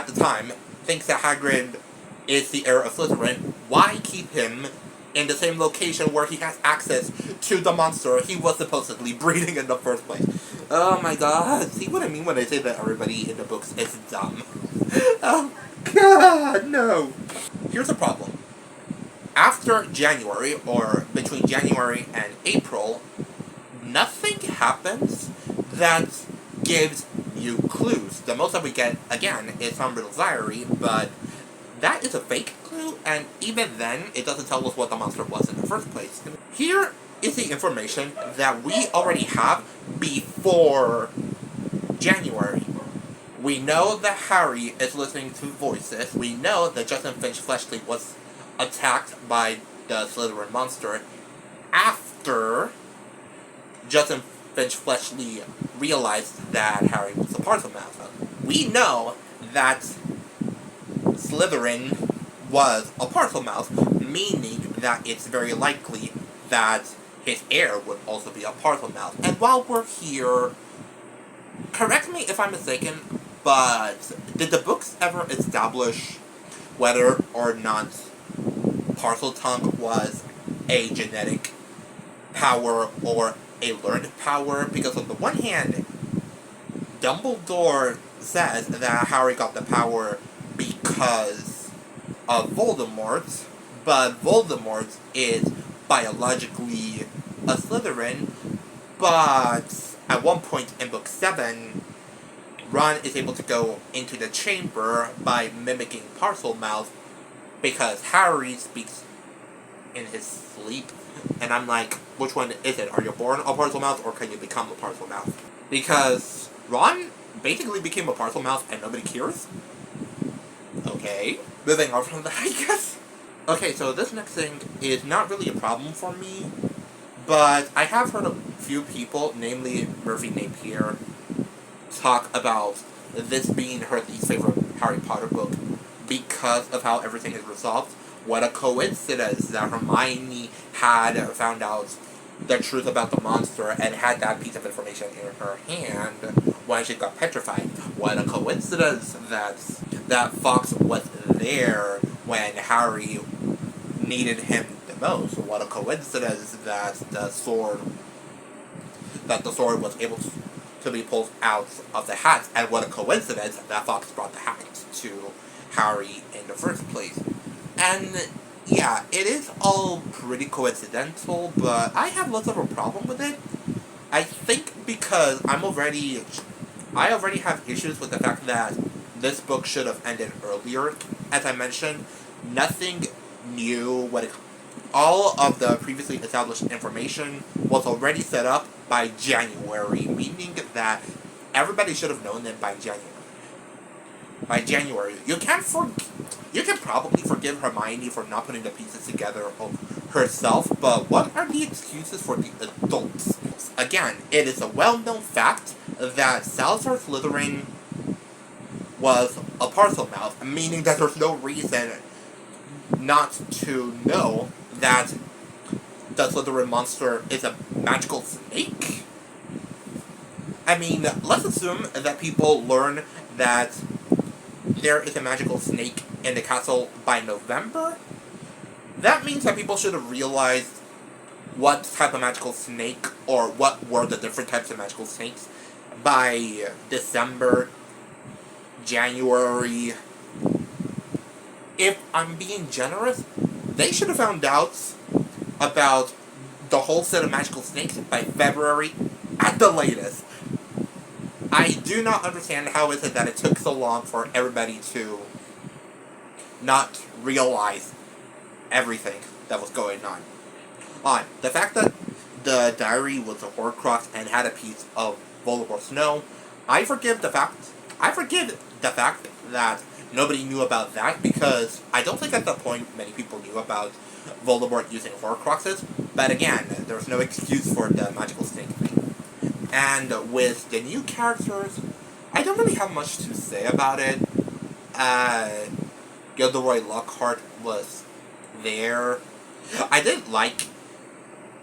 the time thinks that Hagrid is the heir of Slytherin, why keep him in the same location where he has access to the monster he was supposedly breeding in the first place? Oh my god, see what I mean when I say that everybody in the books is dumb? Oh god, no! here's the problem. After January, or between January and April, nothing happens that gives you clues. The most that we get, again, is from Riddle's diary, but that is a fake clue, and even then, it doesn't tell us what the monster was in the first place. Here is the information that we already have before January. We know that Harry is listening to voices. We know that Justin Finch Fletchley was attacked by the Slytherin monster after Justin Finch Fletchley realized that Harry was a Parselmouth. We know that Slytherin was a Parselmouth, meaning that it's very likely that his heir would also be a Parselmouth. And while we're here, correct me if I'm mistaken, but did the books ever establish whether or not Parseltongue was a genetic power or a learned power? Because on the one hand, Dumbledore says that Harry got the power because of Voldemort, but Voldemort is biologically a Slytherin, but at one point in Book 7, Ron is able to go into the chamber by mimicking Parselmouth because Harry speaks in his sleep, and I'm like, which one is it? Are you born a Parselmouth or can you become a Parselmouth? Because Ron basically became a Parselmouth and nobody cares? Okay. Moving on from that, I guess. Okay, so this next thing is not really a problem for me, but I have heard a few people, namely Murphy Napier, talk about this being her least favorite Harry Potter book because of how everything is resolved. What a coincidence that Hermione had found out the truth about the monster and had that piece of information in her hand when she got petrified. What a coincidence that Fox was there when Harry needed him the most. What a coincidence that the sword was able to be pulled out of the hat, and what a coincidence that Fox brought the hat to Harry in the first place. And yeah, it is all pretty coincidental, but I have less of a problem with it. I think because I already have issues with the fact that this book should have ended earlier. As I mentioned, nothing new. All of the previously established information was already set up by January, meaning that everybody should have known it by January. By January, you can probably forgive Hermione for not putting the pieces together herself, but what are the excuses for the adults? Again, it is a well-known fact that Salazar Slytherin was a Parselmouth, meaning that there's no reason not to know that the Slytherin monster is a magical snake. I mean, let's assume that people learn that there is a magical snake in the castle by November. That means that people should have realized what type of magical snake, or what were the different types of magical snakes, by December, January. If I'm being generous, they should have found out about the whole set of magical snakes by February at the latest. I do not understand how is it that it took so long for everybody to not realize everything that was going on. The fact that the diary was a Horcrux and had a piece of Voldemort's snow, I forgive the fact that nobody knew about that, because I don't think at that point many people knew about Voldemort using Horcruxes, but again, there's no excuse for the magical snake thing. And with the new characters, I don't really have much to say about it. Gilderoy Lockhart was there. I didn't like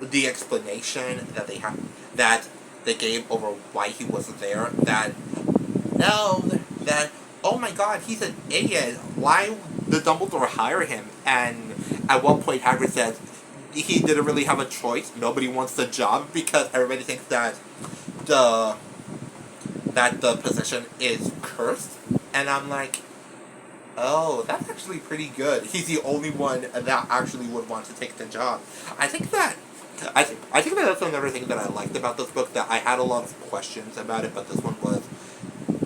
the explanation that they gave over why he was there. Oh my god, he's an idiot. Why did Dumbledore hire him? And at one point Hagrid says he didn't really have a choice. Nobody wants the job because everybody thinks that the position is cursed. And I'm like, Oh, that's actually pretty good. He's the only one that actually would want to take the job. I think that I think that that's another thing that I liked about this book, that I had a lot of questions about it, but this one was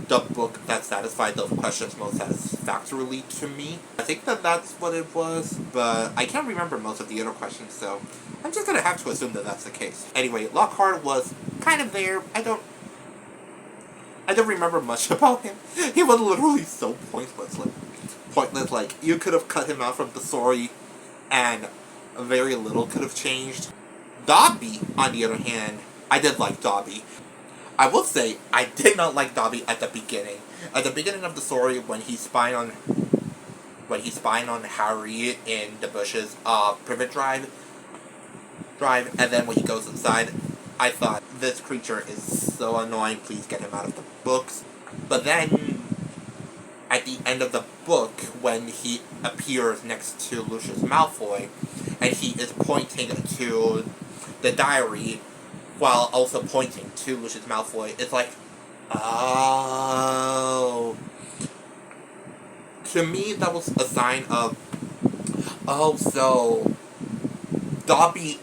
the book that satisfied those questions most satisfactorily to me. I think that that's what it was, but I can't remember most of the other questions, so I'm just gonna have to assume that that's the case. Anyway, Lockhart was kind of there. I don't remember much about him. He was literally so pointless. Like, you could have cut him out from the story, and very little could have changed. Dobby, on the other hand, I did like Dobby. I will say, I did not like Dobby at the beginning. At the beginning of the story, when he's spying on Harry in the bushes of Privet Drive, and then when he goes inside, I thought, this creature is so annoying, please get him out of the books. But then, at the end of the book, when he appears next to Lucius Malfoy, and he is pointing to the diary, while also pointing to Lucius Malfoy, it's like, oh. To me, that was a sign of, oh, so Dobby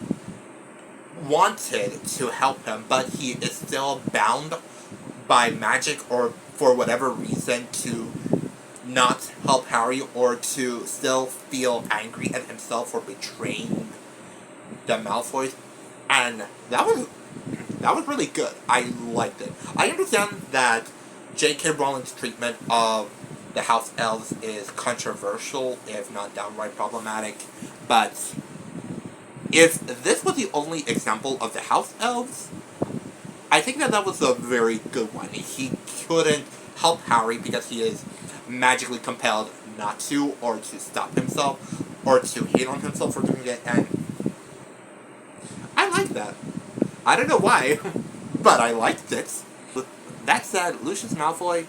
wanted to help him, but he is still bound by magic or for whatever reason to not help Harry, or to still feel angry at himself for betraying the Malfoys. And that was really good. I liked it. I understand that J.K. Rowling's treatment of the House Elves is controversial, if not downright problematic, but if this was the only example of the House Elves, I think that was a very good one. He couldn't help Harry because he is magically compelled not to, or to stop himself, or to hate on himself for doing it, and I like that. I don't know why, but I liked it. That said, Lucius Malfoy,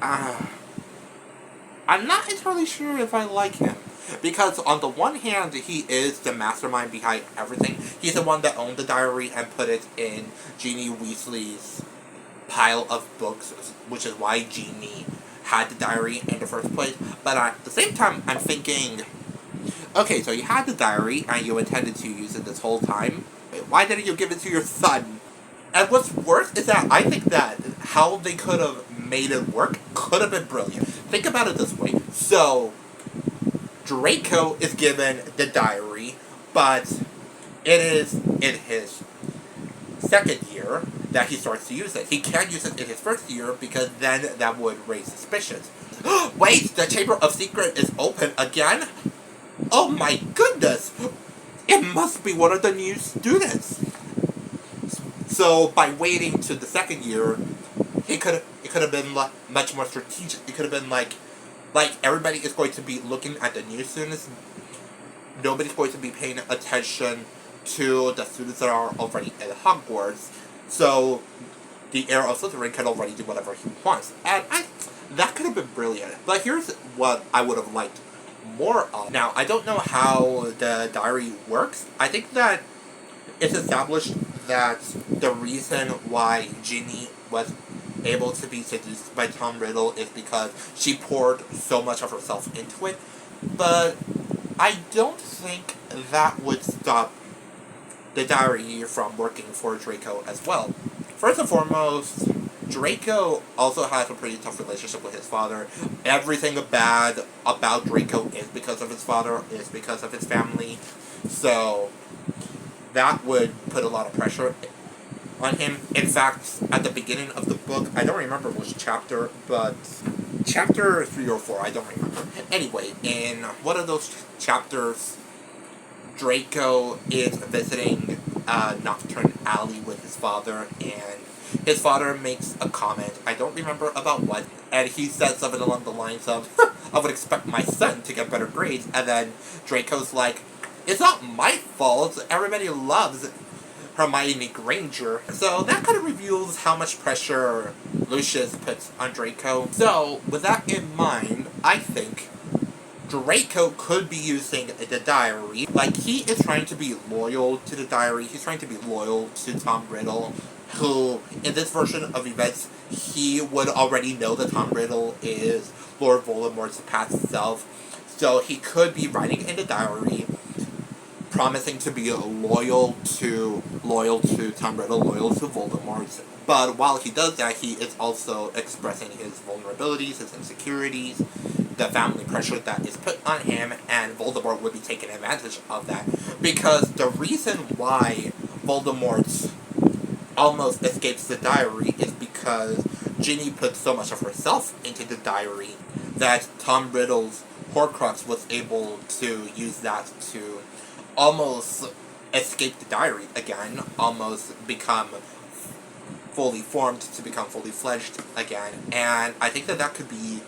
I'm not entirely sure if I like him. Because on the one hand, he is the mastermind behind everything. He's the one that owned the diary and put it in Ginny Weasley's pile of books, which is why Ginny had the diary in the first place. But at the same time, I'm thinking, okay, so you had the diary and you intended to use it this whole time. Why didn't you give it to your son? And what's worse is that I think that how they could have made it work could have been brilliant. Think about it this way. So, Draco is given the diary, but it is in his second year that he starts to use it. He can't use it in his first year because then that would raise suspicions. Wait, the Chamber of Secret is open again? Oh my goodness! It must be one of the new students. So by waiting to the second year, it could have been much more strategic. It could have been like everybody is going to be looking at the new students. Nobody's going to be paying attention to the students that are already at Hogwarts. So the heir of Slytherin can already do whatever he wants. And that could have been brilliant. But here's what I would have liked more of. Now, I don't know how the diary works. I think that it's established that the reason why Ginny was able to be seduced by Tom Riddle is because she poured so much of herself into it. But I don't think that would stop the diary from working for Draco as well. First and foremost, Draco also has a pretty tough relationship with his father. Everything bad about Draco is because of his father, is because of his family. So that would put a lot of pressure on him. In fact, at the beginning of the book, I don't remember which chapter, but chapter 3 or 4, I don't remember. Anyway, in one of those chapters, Draco is visiting Nocturne Alley with his father, and his father makes a comment, I don't remember about what, and he says something along the lines of, I would expect my son to get better grades, and then Draco's like, it's not my fault, everybody loves Hermione Granger. So that kind of reveals how much pressure Lucius puts on Draco. So, with that in mind, I think Draco could be using the diary. Like, he is trying to be loyal to the diary. He's trying to be loyal to Tom Riddle, who, in this version of events, he would already know that Tom Riddle is Lord Voldemort's past self. So he could be writing in the diary, promising to be loyal to Tom Riddle, loyal to Voldemort. But while he does that, he is also expressing his vulnerabilities, his insecurities, the family pressure that is put on him, and Voldemort would be taking advantage of that. Because the reason why Voldemort almost escapes the diary is because Ginny put so much of herself into the diary that Tom Riddle's Horcrux was able to use that to almost escape the diary again, almost become fully formed, to become fully fledged again. And I think that could be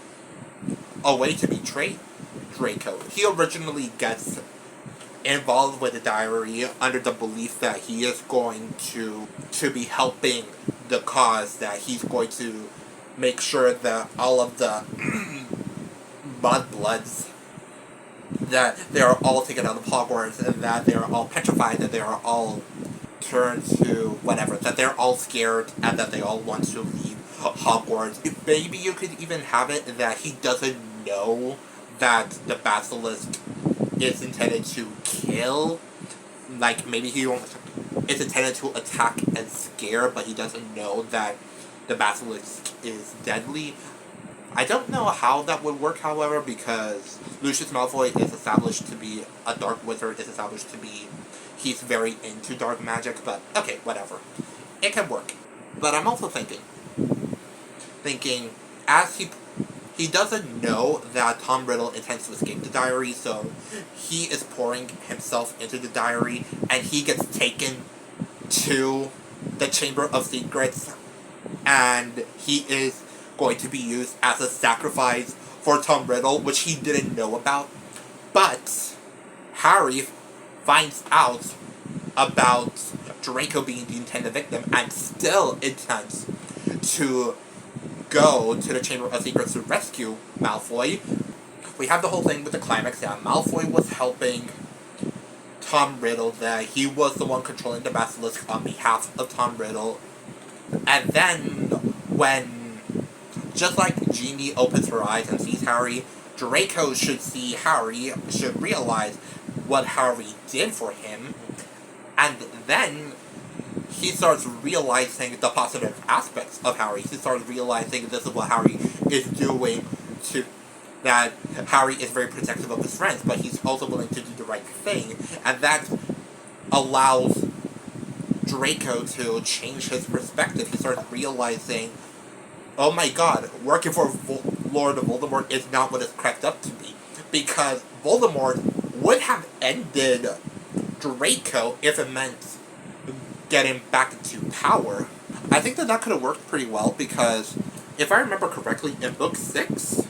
a way to betray Draco. He originally gets involved with the diary under the belief that he is going to be helping the cause, that he's going to make sure that all of the mudbloods, that they are all taken out of Hogwarts, and that they are all petrified, that they are all turned to whatever, that they're all scared, and that they all want to leave Hogwarts. Maybe you could even have it that he doesn't know that the basilisk is intended to kill. Like, maybe he is intended to attack and scare, but he doesn't know that the basilisk is deadly. I don't know how that would work, however, because Lucius Malfoy is established to be a dark wizard, he's very into dark magic, but okay, whatever. It can work. But I'm also thinking, as he doesn't know that Tom Riddle intends to escape the diary, so he is pouring himself into the diary, and he gets taken to the Chamber of Secrets, and he is going to be used as a sacrifice for Tom Riddle, which he didn't know about. But Harry finds out about Draco being the intended victim and still intends to go to the Chamber of Secrets to rescue Malfoy. We have the whole thing with the climax that Malfoy was helping Tom Riddle, that he was the one controlling the basilisk on behalf of Tom Riddle. And then, when, just like Ginny opens her eyes and sees Harry, Draco should see Harry, should realize what Harry did for him, and then he starts realizing the positive aspects of Harry. He starts realizing this is what Harry is doing, that Harry is very protective of his friends, but he's also willing to do the right thing, and that allows Draco to change his perspective. He starts realizing, oh my god, working for Lord Voldemort is not what it's cracked up to be, because Voldemort would have ended Draco if it meant getting back into power. I think that could have worked pretty well, because if I remember correctly, in book 6,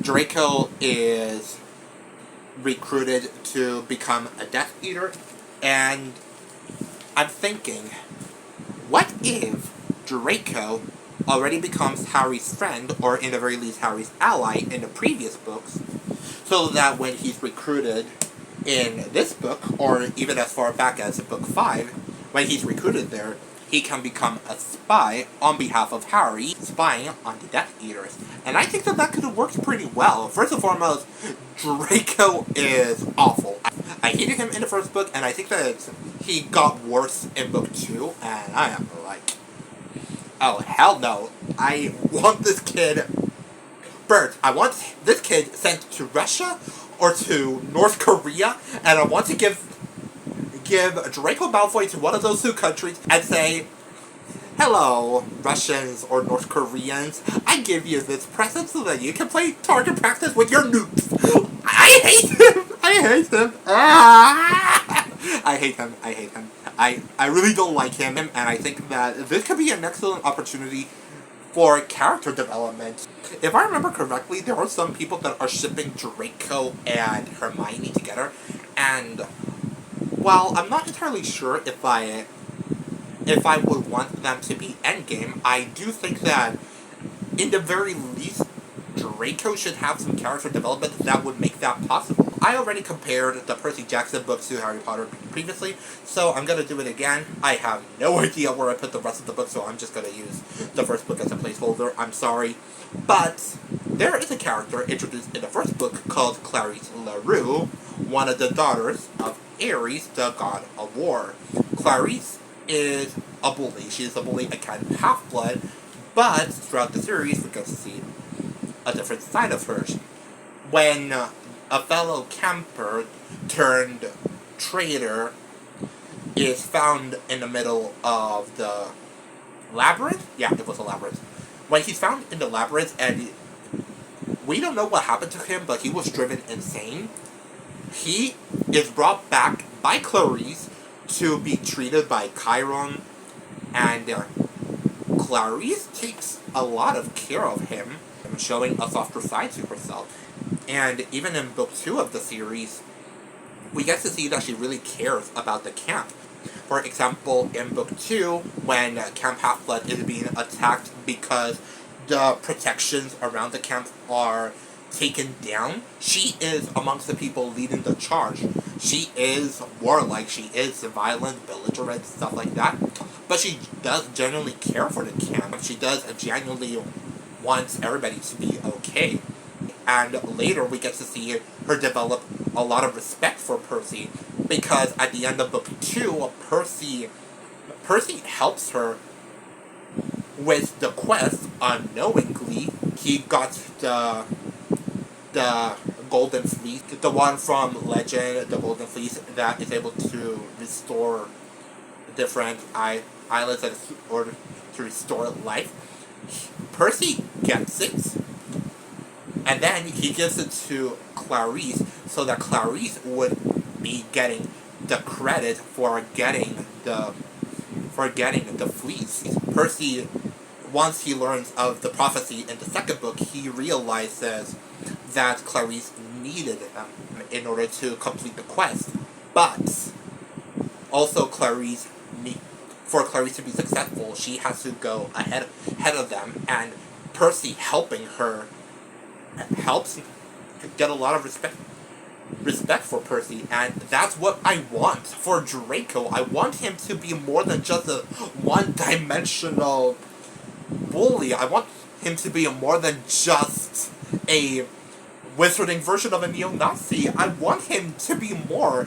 Draco is recruited to become a Death Eater, and I'm thinking, what if Draco already becomes Harry's friend, or in the very least Harry's ally in the previous books, so that when he's recruited in this book, or even as far back as book 5, when he's recruited there, he can become a spy on behalf of Harry, spying on the Death Eaters. And I think that could have worked pretty well. First and foremost, Draco is awful. I hated him in the first book, and I think that he got worse in book 2, and I am like, oh, hell no. I want this kid burnt. I want this kid sent to Russia or to North Korea, and I want to give Draco Malfoy to one of those two countries and say, hello, Russians or North Koreans, I give you this present so that you can play target practice with your nukes. I hate him! I hate him! Ah! I hate him. I really don't like him, and I think that this could be an excellent opportunity for character development. If I remember correctly, there are some people that are shipping Draco and Hermione together, and while I'm not entirely sure if I would want them to be endgame, I do think that, in the very least, Draco should have some character development that would make that possible. I already compared the Percy Jackson books to Harry Potter previously, so I'm gonna do it again. I have no idea where I put the rest of the book, so I'm just gonna use the first book as a placeholder. I'm sorry. But there is a character introduced in the first book called Clarice LaRue, one of the daughters of Ares, the god of war. Clarice is a bully. She is a bully, a kind of half-blood, but throughout the series we get to see a different side of her. When a fellow camper turned traitor is found in the middle of the labyrinth? Yeah, it was a labyrinth. When he's found in the labyrinth, and we don't know what happened to him, but he was driven insane, he is brought back by Clarice to be treated by Chiron, and Clarice takes a lot of care of him, showing a softer side to herself. And even in book 2 of the series, we get to see that she really cares about the camp. For example, in book 2, when Camp Half-Blood is being attacked because the protections around the camp are taken down, she is amongst the people leading the charge. She is warlike, she is violent, belligerent, stuff like that. But she does genuinely care for the camp. She does genuinely want everybody to be okay. And later we get to see her develop a lot of respect for Percy, because at the end of book 2, Percy helps her with the quest unknowingly. He got the Golden Fleece, the one from Legend, the Golden Fleece that is able to restore different islands in order to restore life. Percy gets it, and then he gives it to Clarice so that Clarice would be getting the credit for getting the fleece. Percy, once he learns of the prophecy in the second book, he realizes that Clarice needed him in order to complete the quest. But also for Clarice to be successful, she has to go ahead of them, and Percy helping her helps get a lot of respect for Percy, and that's what I want for Draco. I want him to be more than just a one-dimensional bully. I want him to be more than just a wizarding version of a neo-Nazi. I want him to be more.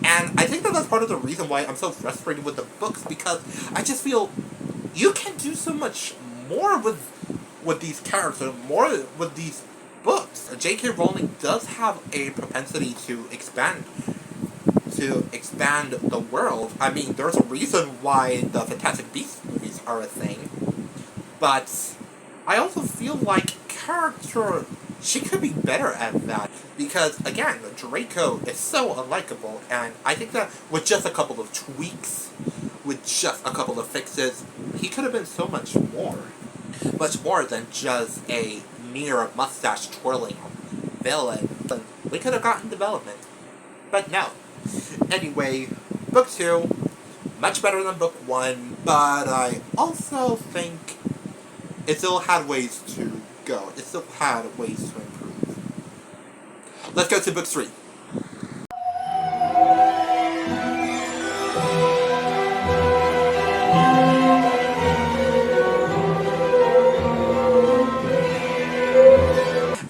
And I think that that's part of the reason why I'm so frustrated with the books, because I just feel you can do so much more with these characters, more with these books. J.K. Rowling does have a propensity to expand the world. I mean, there's a reason why the Fantastic Beasts movies are a thing. But I also feel like she could be better at that. Because, again, Draco is so unlikable, and I think that with just a couple of tweaks, with just a couple of fixes, he could have been so much more. Much more than just a mere mustache twirling villain. We could have gotten development. But no. Anyway, book 2, much better than book 1, but I also think it still had ways to go. It still had ways to improve. Let's go to book 3.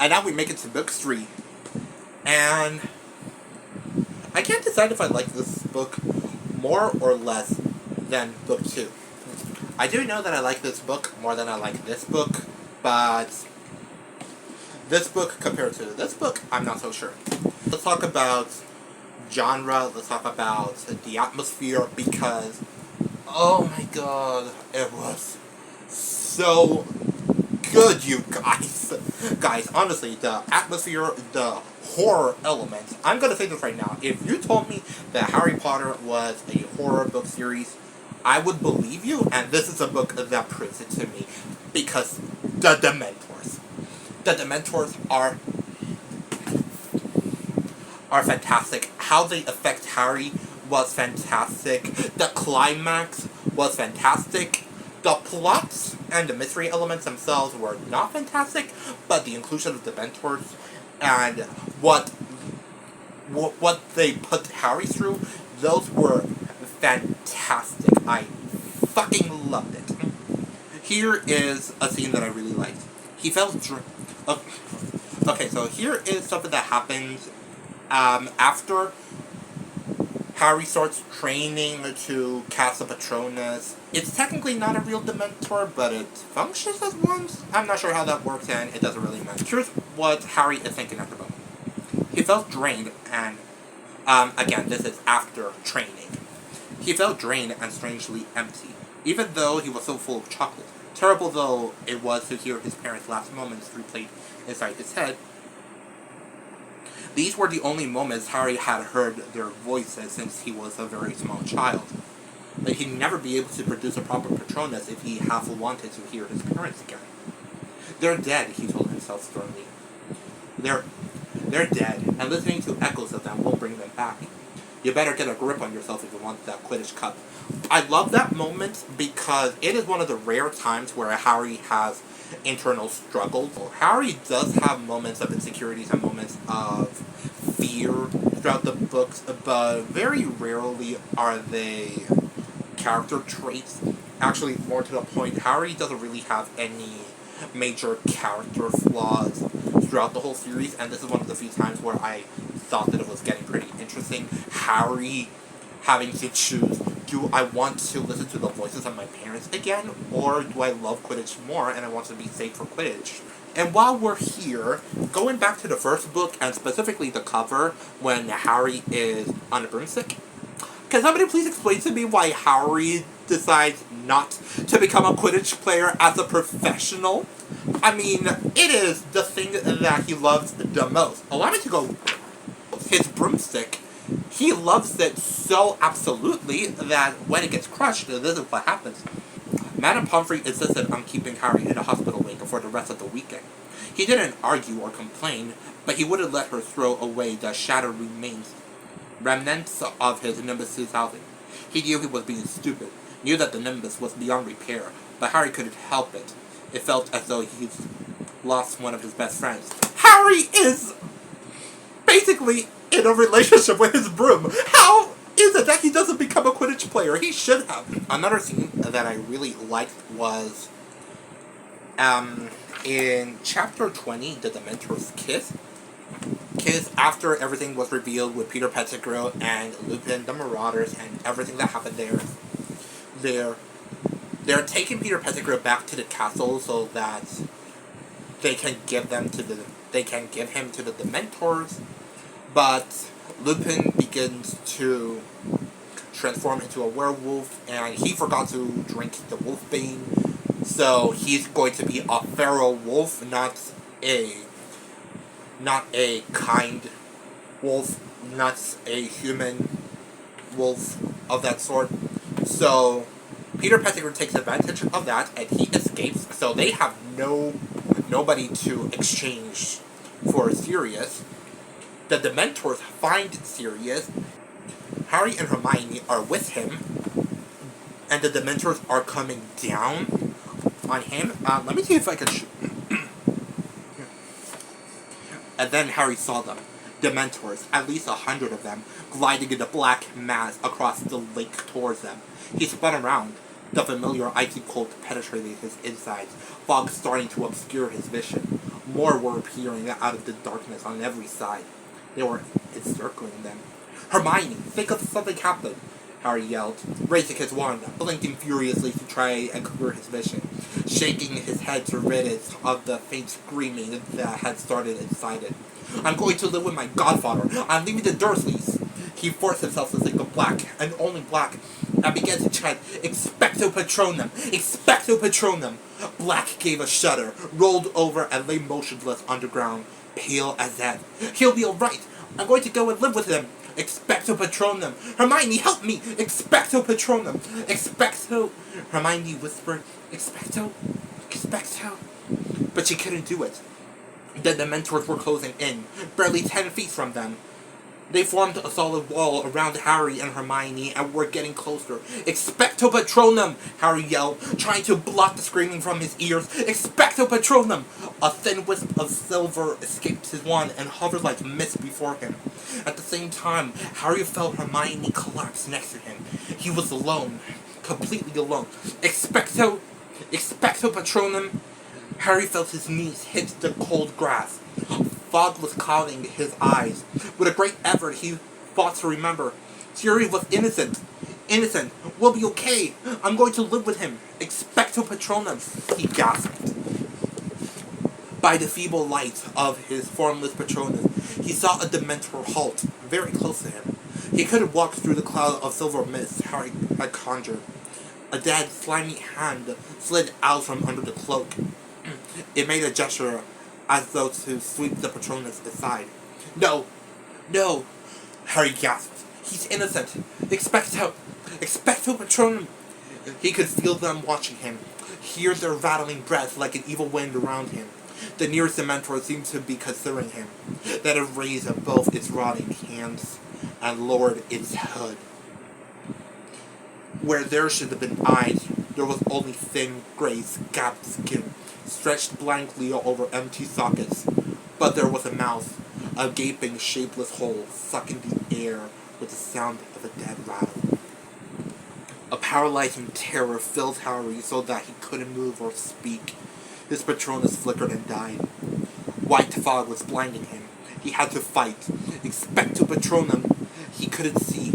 And now we make it to book 3. And I can't decide if I like this book more or less than book 2. I do know that I like this book more than I like this book, but this book compared to this book, I'm not so sure. Let's talk about genre, let's talk about the atmosphere, because, oh my god, it was so good, you guys. Guys, honestly, the atmosphere, the horror element, I'm gonna say this right now, if you told me that Harry Potter was a horror book series, I would believe you, and this is a book that proves it to me, because the Dementors are fantastic. How they affect Harry was fantastic. The climax was fantastic. The plots and the mystery elements themselves were not fantastic, but the inclusion of the Dementors and what they put Harry through, those were fantastic. I fucking loved it. Here is a scene that I really liked. He fell Okay, so here is something that happens after Harry starts training to cast a Patronus. It's technically not a real Dementor, but it functions as one. I'm not sure how that works, and it doesn't really matter. Here's what Harry is thinking at the moment. He felt drained, and again, this is after training. He felt drained and strangely empty, even though he was so full of chocolate. Terrible though it was to hear his parents' last moments replayed inside his head, these were the only moments Harry had heard their voices since he was a very small child. But he'd never be able to produce a proper Patronus if he half wanted to hear his parents again. They're dead, he told himself sternly. They're dead, and listening to echoes of them won't bring them back. You better get a grip on yourself if you want that Quidditch Cup. I love that moment because it is one of the rare times where Harry has internal struggles. Harry does have moments of insecurities and moments of fear throughout the books, but very rarely are they character traits. Actually, more to the point, Harry doesn't really have any major character flaws throughout the whole series, and this is one of the few times where I thought that it was getting pretty interesting. Harry having to choose, do I want to listen to the voices of my parents again, or do I love Quidditch more and I want to be safe for Quidditch? And while we're here, going back to the first book, and specifically the cover, when Harry is on a broomstick, can somebody please explain to me why Harry decides not to become a Quidditch player as a professional? I mean, it is the thing that he loves the most. Allow me to go. His broomstick, he loves it so absolutely that when it gets crushed, this is what happens. Madame Pomfrey insisted on keeping Harry in a hospital wing for the rest of the weekend. He didn't argue or complain, but he wouldn't let her throw away the shattered remnants of his Nimbus 2000. He knew he was being stupid, knew that the Nimbus was beyond repair, but Harry couldn't help it. It felt as though he'd lost one of his best friends. Harry is basically in a relationship with his broom. How is it that he doesn't become a Quidditch player? He should have. Another scene that I really liked was in chapter 20, the Dementor's Kiss. After everything was revealed with Peter Pettigrew and Lupin, the Marauders, and everything that happened there. They're taking Peter Pettigrew back to the castle so that they can give him to the Dementors. But Lupin begins to transform into a werewolf, and he forgot to drink the wolfbane, so he's going to be a feral wolf, not a kind wolf, not a human wolf of that sort. So Peter Pettigrew takes advantage of that, and he escapes, so they have nobody to exchange for Sirius. The Dementors find Sirius. Harry and Hermione are with him, and the Dementors are coming down on him. Let me see if I can And then Harry saw them. Dementors, at least 100 of them, gliding in a black mass across the lake towards them. He spun around. The familiar icy cold penetrated his insides, fog starting to obscure his vision. More were appearing out of the darkness on every side. They were encircling them. Hermione, think of something happened, Harry yelled, raising his wand, blinking furiously to try and clear his vision, shaking his head to rid it of the faint screaming that had started inside it. I'm going to live with my godfather. I'm leaving the Dursleys. He forced himself to think of black, and only black, and began to chant, Expecto Patronum! Expecto Patronum! Black gave a shudder, rolled over, and lay motionless underground, pale as death. He'll be alright. I'm going to go and live with him. Expecto Patronum! Hermione, help me! Expecto Patronum! Expecto! Hermione whispered, Expecto? Expecto? But she couldn't do it. The Dementors were closing in, barely 10 feet from them. They formed a solid wall around Harry and Hermione and were getting closer. Expecto Patronum! Harry yelled, trying to block the screaming from his ears. Expecto Patronum! A thin wisp of silver escaped his wand and hovered like mist before him. At the same time, Harry felt Hermione collapse next to him. He was alone. Completely alone. Expecto Patronum! Harry felt his knees hit the cold grass. Fog was clouding his eyes. With a great effort, he fought to remember. Sirius was innocent. Innocent. We'll be okay. I'm going to live with him. Expecto Patronum, he gasped. By the feeble light of his formless Patronus, he saw a Dementor halt, very close to him. He could walk through the cloud of silver mist Harry had conjured. A dead, slimy hand slid out from under the cloak. It made a gesture as though to sweep the Patronus aside. No! No! Harry gasped. He's innocent! Expecto Patronum! He could feel them watching him, hear their rattling breath like an evil wind around him. The nearest Dementor seemed to be considering him. Then it raised both its rotting hands and lowered its hood. Where there should have been eyes, there was only thin, gray, scabbed skin, stretched blankly over empty sockets. But there was a mouth, a gaping, shapeless hole, sucking the air with the sound of a dead rattle. A paralyzing terror filled Harry so that he couldn't move or speak. His Patronus flickered and died. White fog was blinding him. He had to fight. Expecto Patronum! He couldn't see.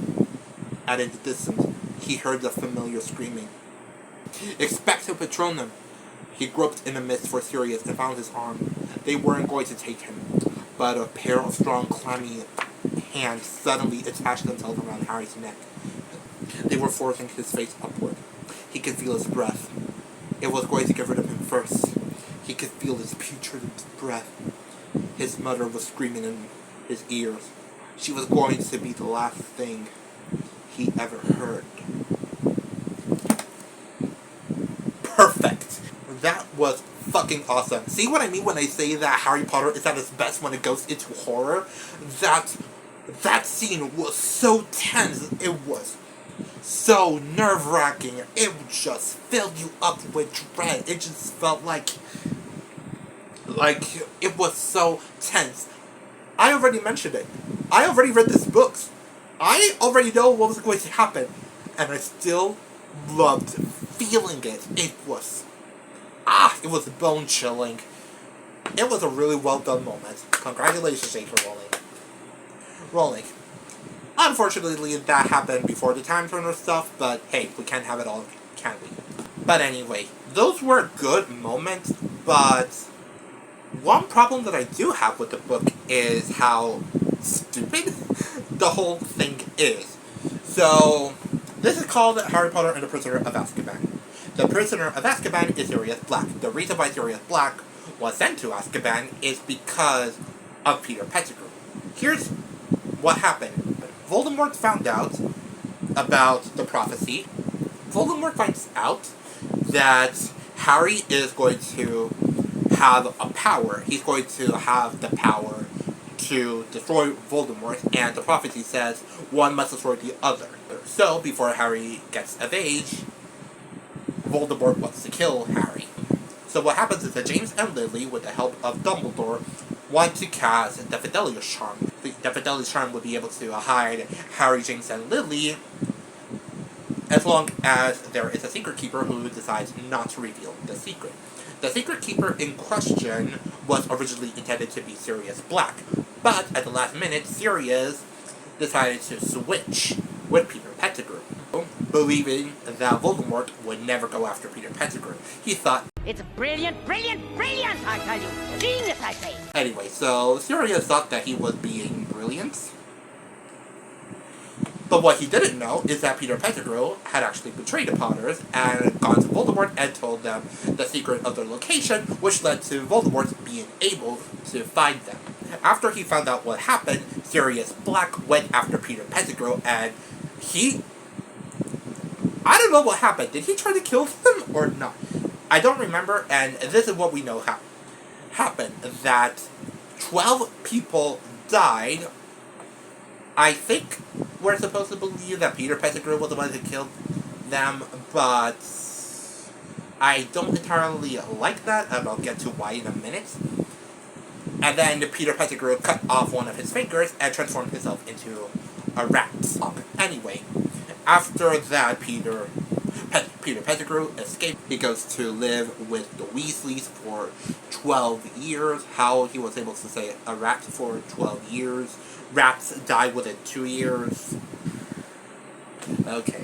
And in the distance, he heard the familiar screaming. Expecto Patronum! He groped in the mist for Sirius and found his arm. They weren't going to take him, but a pair of strong, clammy hands suddenly attached themselves around Harry's neck. They were forcing his face upward. He could feel his breath. It was going to get rid of him first. He could feel his putrid breath. His mother was screaming in his ears. She was going to be the last thing he ever heard. Perfect! That was fucking awesome. See what I mean when I say that Harry Potter is at its best when it goes into horror? That scene was so tense. It was so nerve-wracking. It just filled you up with dread. It just felt like it was so tense. I already mentioned it. I already read this book. I already know what was going to happen. And I still loved feeling it. It was bone-chilling. It was a really well-done moment. Congratulations, J.K. Rowling. Unfortunately, that happened before the Time Turner stuff, but hey, we can't have it all, can we? But anyway, those were good moments, but one problem that I do have with the book is how stupid the whole thing is. So, this is called Harry Potter and the Prisoner of Azkaban. The Prisoner of Azkaban is Sirius Black. The reason why Sirius Black was sent to Azkaban is because of Peter Pettigrew. Here's what happened. Voldemort found out about the prophecy. Voldemort finds out that Harry is going to have a power. He's going to have the power to destroy Voldemort, and the prophecy says one must destroy the other. So, before Harry gets of age, Voldemort wants to kill Harry. So what happens is that James and Lily, with the help of Dumbledore, want to cast the Fidelius Charm. The Fidelius Charm would be able to hide Harry, James, and Lily, as long as there is a Secret Keeper who decides not to reveal the secret. The Secret Keeper in question was originally intended to be Sirius Black, but at the last minute, Sirius decided to switch with Peter Pettigrew, believing that Voldemort would never go after Peter Pettigrew. He thought, It's brilliant, brilliant, brilliant, I tell you. Genius, I say. Anyway, so Sirius thought that he was being brilliant. But what he didn't know is that Peter Pettigrew had actually betrayed the Potters and gone to Voldemort and told them the secret of their location, which led to Voldemort being able to find them. After he found out what happened, Sirius Black went after Peter Pettigrew, and I don't know what happened. Did he try to kill him or not? I don't remember, and this is what we know happened. That 12 people died. I think we're supposed to believe that Peter Pettigrew was the one who killed them, but I don't entirely like that, and I'll get to why in a minute. And then Peter Pettigrew cut off one of his fingers and transformed himself into a rat. Anyway, after that, Peter Peter Pettigrew escaped. He goes to live with the Weasleys for 12 years. How he was able to stay a rat for 12 years. Rats die within 2 years. Okay.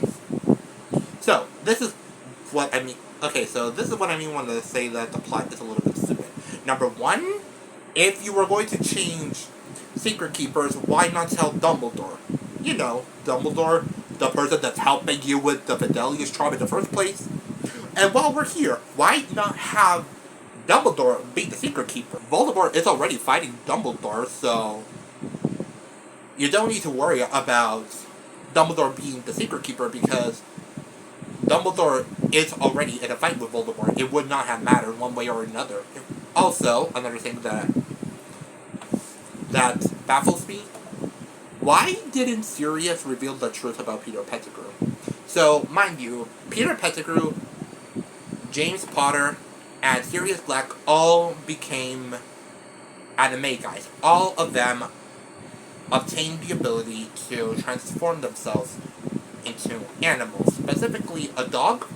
So, this is what I mean. Okay, so this is what I mean when I say that the plot is a little bit stupid. Number one, if you were going to change Secret Keepers, why not tell Dumbledore? You know, Dumbledore, the person that's helping you with the Fidelius charm in the first place. And while we're here, why not have Dumbledore be the Secret Keeper? Voldemort is already fighting Dumbledore, so you don't need to worry about Dumbledore being the Secret Keeper because Dumbledore is already in a fight with Voldemort. It would not have mattered one way or another. Also, another thing that baffles me, why didn't Sirius reveal the truth about Peter Pettigrew? So, mind you, Peter Pettigrew, James Potter, and Sirius Black all became anime guys. All of them obtained the ability to transform themselves into animals. Specifically, a dog,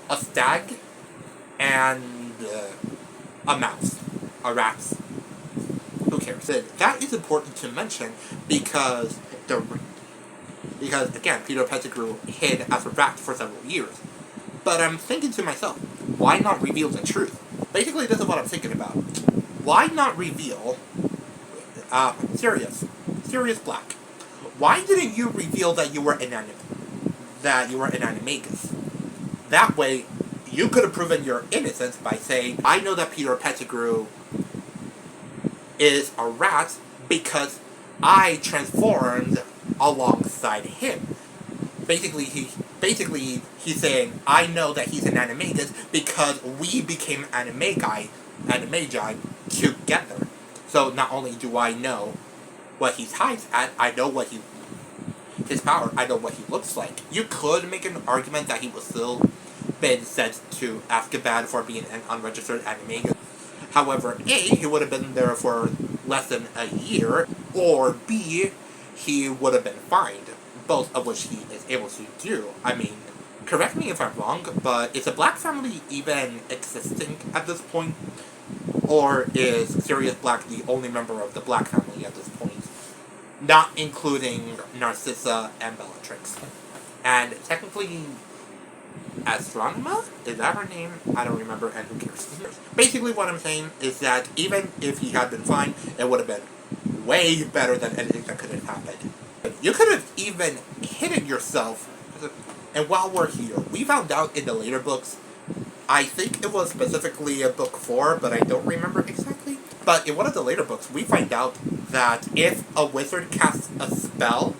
a stag, and a mouse. A rat. Who cares? That is important to mention because again, Peter Pettigrew hid as a rat for several years. But I'm thinking to myself, why not reveal the truth? Basically, this is what I'm thinking about. Why not reveal Sirius Black? Why didn't you reveal that you were an animagus? That way, you could have proven your innocence by saying, I know that Peter Pettigrew is a rat because I transformed alongside him. Basically, he's saying, I know that he's an animagus because we became animagi together. So not only do I know what he hides at, I know what his power, I know what he looks like. You could make an argument that he was still been sent to Azkaban for being an unregistered animagus. However, A, he would have been there for less than a year, or B, he would have been fined, both of which he is able to do. I mean, correct me if I'm wrong, but is the Black family even existing at this point? Or is Sirius Black the only member of the Black family at this point? Not including Narcissa and Bellatrix. And technically, Astronema? Is that her name? I don't remember, and who cares? Basically, what I'm saying is that even if he had been fined, it would have been way better than anything that could have happened. You could have even hidden yourself. And while we're here, we found out in the later books, I think it was specifically a book 4, but I don't remember exactly. But in one of the later books, we find out that if a wizard casts a spell,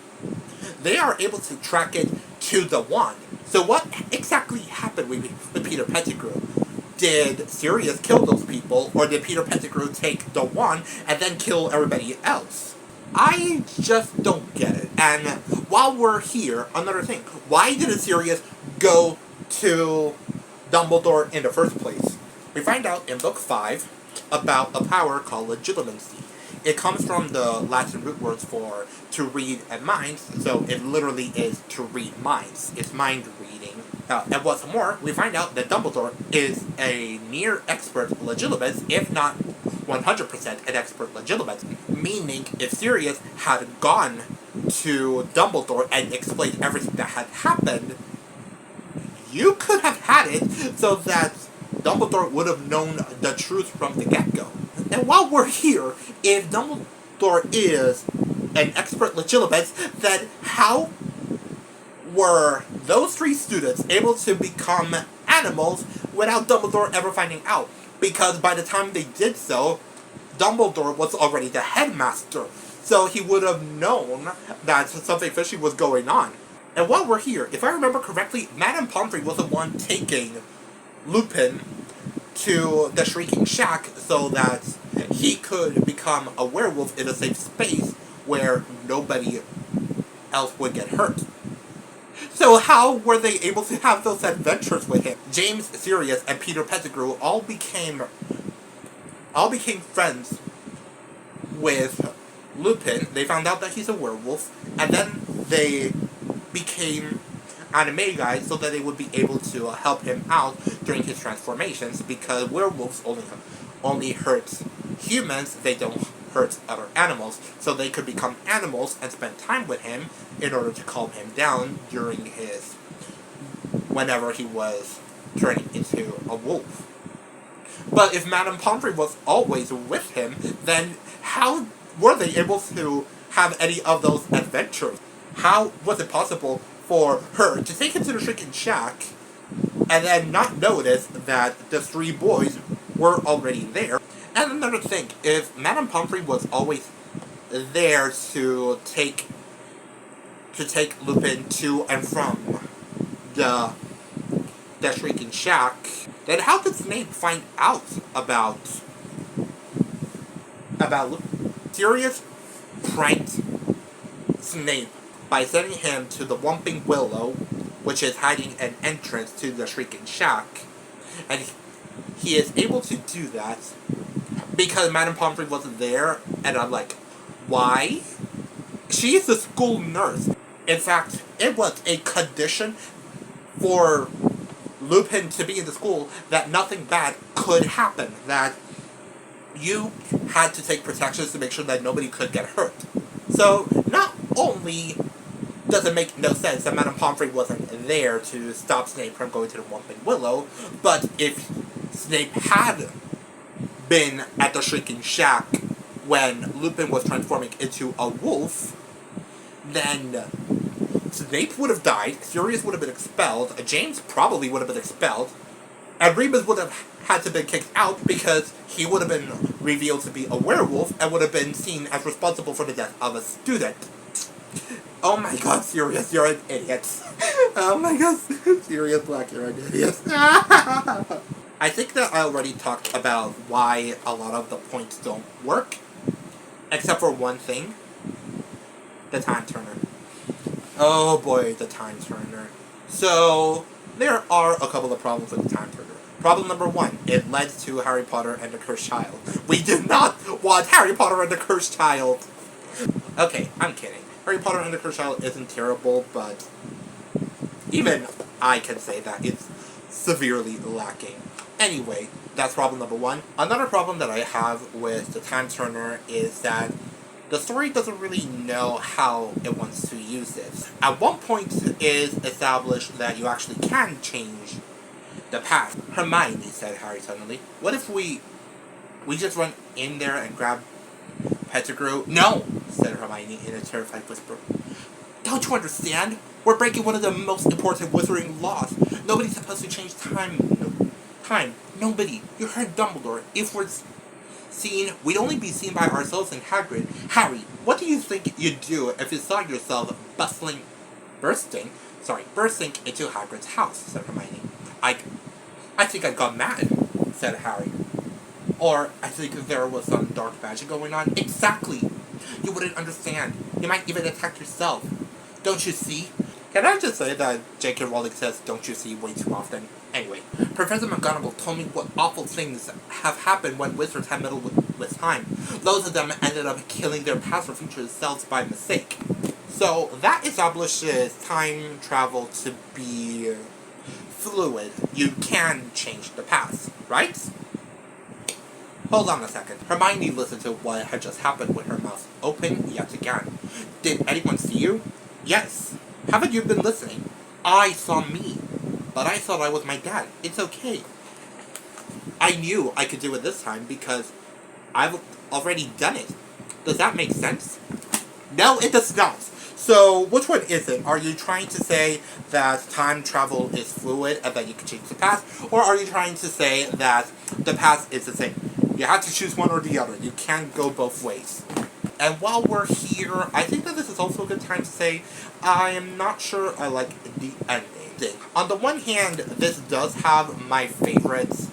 they are able to track it to the wand. So what exactly happened with Peter Pettigrew? Did Sirius kill those people, or did Peter Pettigrew take the wand and then kill everybody else? I just don't get it. And while we're here, another thing. Why didn't Sirius go to Dumbledore in the first place? We find out in Book 5 about a power called legitimacy. It comes from the Latin root words for to read and minds, so it literally is to read minds. It's mind reading. And what's more, we find out that Dumbledore is a near expert legilimist, if not 100% an expert legilimist. Meaning, if Sirius had gone to Dumbledore and explained everything that had happened, you could have had it so that Dumbledore would have known the truth from the get-go. And while we're here, if Dumbledore is an expert legilimist, then how were those 3 students able to become animals without Dumbledore ever finding out? Because by the time they did so, Dumbledore was already the headmaster. So he would have known that something fishy was going on. And while we're here, if I remember correctly, Madame Pomfrey was the one taking Lupin to the Shrieking Shack so that he could become a werewolf in a safe space where nobody else would get hurt. So how were they able to have those adventures with him? James, Sirius, and Peter Pettigrew all became friends with Lupin. They found out that he's a werewolf, and then they became animagi so that they would be able to help him out during his transformations, because werewolves only hurt humans, they don't hurt other animals, so they could become animals and spend time with him in order to calm him down during his whenever he was turning into a wolf. But if Madame Pomfrey was always with him, then how were they able to have any of those adventures? How was it possible for her to take him to the Shrinking Shack and then not notice that the three boys were already there? And another thing, if Madame Pomfrey was always there to take Lupin to and from the Shrieking Shack, then how could Snape find out about Lupin? Sirius pranked Snape by sending him to the Whomping Willow, which is hiding an entrance to the Shrieking Shack, and he is able to do that because Madame Pomfrey wasn't there, and I'm like, why? She is the school nurse. In fact, it was a condition for Lupin to be in the school that nothing bad could happen, that you had to take protections to make sure that nobody could get hurt. So, not only does it make no sense that Madame Pomfrey wasn't there to stop Snape from going to the Whomping Willow, but if Snape had been at the Shrieking Shack when Lupin was transforming into a wolf, then Snape would have died, Sirius would have been expelled, James probably would have been expelled, and Remus would have had to be kicked out because he would have been revealed to be a werewolf and would have been seen as responsible for the death of a student. Oh my god, Sirius, you're an idiot. Oh my god, Sirius Black, you're an idiot. I think that I already talked about why a lot of the points don't work, except for one thing. The Time Turner. Oh boy, the Time Turner. So, there are a couple of problems with the Time Turner. Problem number one, it led to Harry Potter and the Cursed Child. We did not want Harry Potter and the Cursed Child! Okay, I'm kidding. Harry Potter and the Cursed Child isn't terrible, but even I can say that it's severely lacking. Anyway, that's problem number one. Another problem that I have with the Time Turner is that the story doesn't really know how it wants to use it. At one point, it is established that you actually can change the past. Hermione, said Harry suddenly, what if we just run in there and grab Pettigrew? No, said Hermione in a terrified whisper. Don't you understand? We're breaking one of the most important wizarding laws. Nobody's supposed to change time. Nobody. You heard Dumbledore. If we're seen, we'd only be seen by ourselves and Hagrid. Harry, what do you think you'd do if you saw yourself bursting into Hagrid's house, said Hermione. I think I got mad, said Harry. Or I think there was some dark magic going on. Exactly. You wouldn't understand. You might even attack yourself. Don't you see? Can I just say that J.K. Rowling says don't you see way too often? Anyway, Professor McGonagall told me what awful things have happened when wizards have meddled with time. Loads of them ended up killing their past or future selves by mistake. So that establishes time travel to be fluid. You can change the past, right? Hold on a second. Hermione listened to what had just happened with her mouth open yet again. Did anyone see you? Yes. Haven't you been listening? I saw me. But I thought I was my dad. It's okay. I knew I could do it this time because I've already done it. Does that make sense? No, it does not. So, which one is it? Are you trying to say that time travel is fluid and that you can change the past? Or are you trying to say that the past is the same? You have to choose one or the other. You can't go both ways. And while we're here, I think that this is also a good time to say I am not sure I like the ending. On the one hand, this does have my favorite